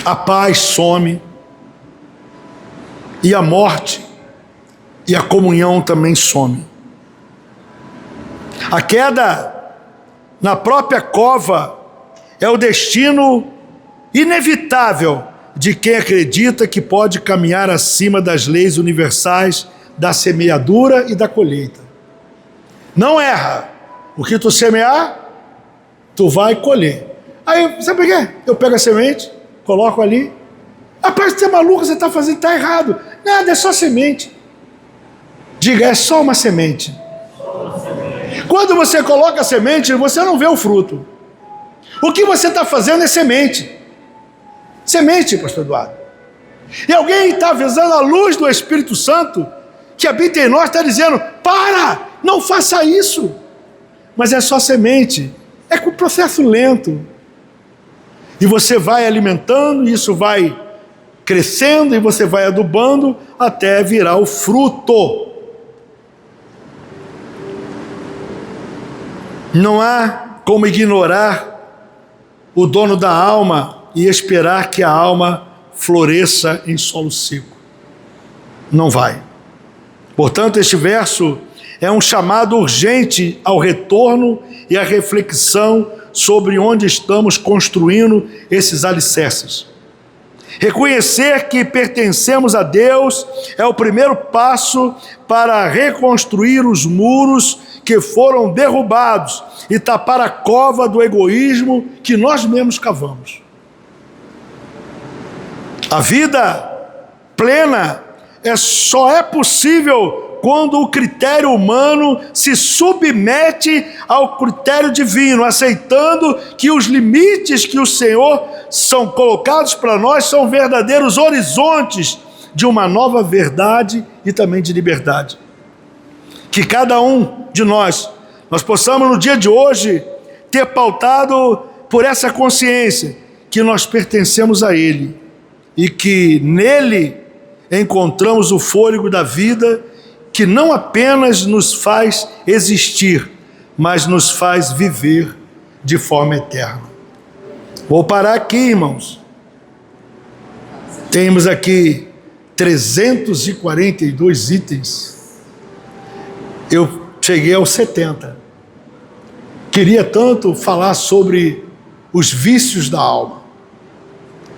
a paz some, e a morte e a comunhão também some. A queda na própria cova é o destino inevitável de quem acredita que pode caminhar acima das leis universais da semeadura e da colheita. Não erra. O que tu semear, tu vai colher. Aí, sabe por quê? Eu pego a semente, coloco ali. Rapaz, você é maluco, você está fazendo, está errado. Nada, é só semente. Diga, é só uma semente. Quando você coloca a semente, você não vê o fruto. O que você está fazendo é semente. Semente, pastor Eduardo. E alguém está avisando a luz do Espírito Santo que habita em nós, está dizendo, para, não faça isso. Mas é só semente. É com processo lento. E você vai alimentando, isso vai crescendo, e você vai adubando até virar o fruto. Não há como ignorar o dono da alma e esperar que a alma floresça em solo seco. Não vai. Portanto, este verso é um chamado urgente ao retorno e à reflexão sobre onde estamos construindo esses alicerces. Reconhecer que pertencemos a Deus é o primeiro passo para reconstruir os muros que foram derrubados e tapar a cova do egoísmo que nós mesmos cavamos. A vida plena só é possível quando o critério humano se submete ao critério divino, aceitando que os limites que o Senhor são colocados para nós são verdadeiros horizontes de uma nova verdade e também de liberdade. Que cada um de nós possamos no dia de hoje ter pautado por essa consciência que nós pertencemos a Ele e que nele encontramos o fôlego da vida, que não apenas nos faz existir, mas nos faz viver de forma eterna. Vou parar aqui, irmãos. Temos aqui 342 itens. Eu cheguei aos 70. Queria tanto falar sobre os vícios da alma,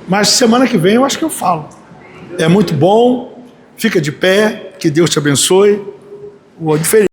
mas semana que vem eu acho que eu falo. É muito bom. Fica de pé, que Deus te abençoe. O diferente.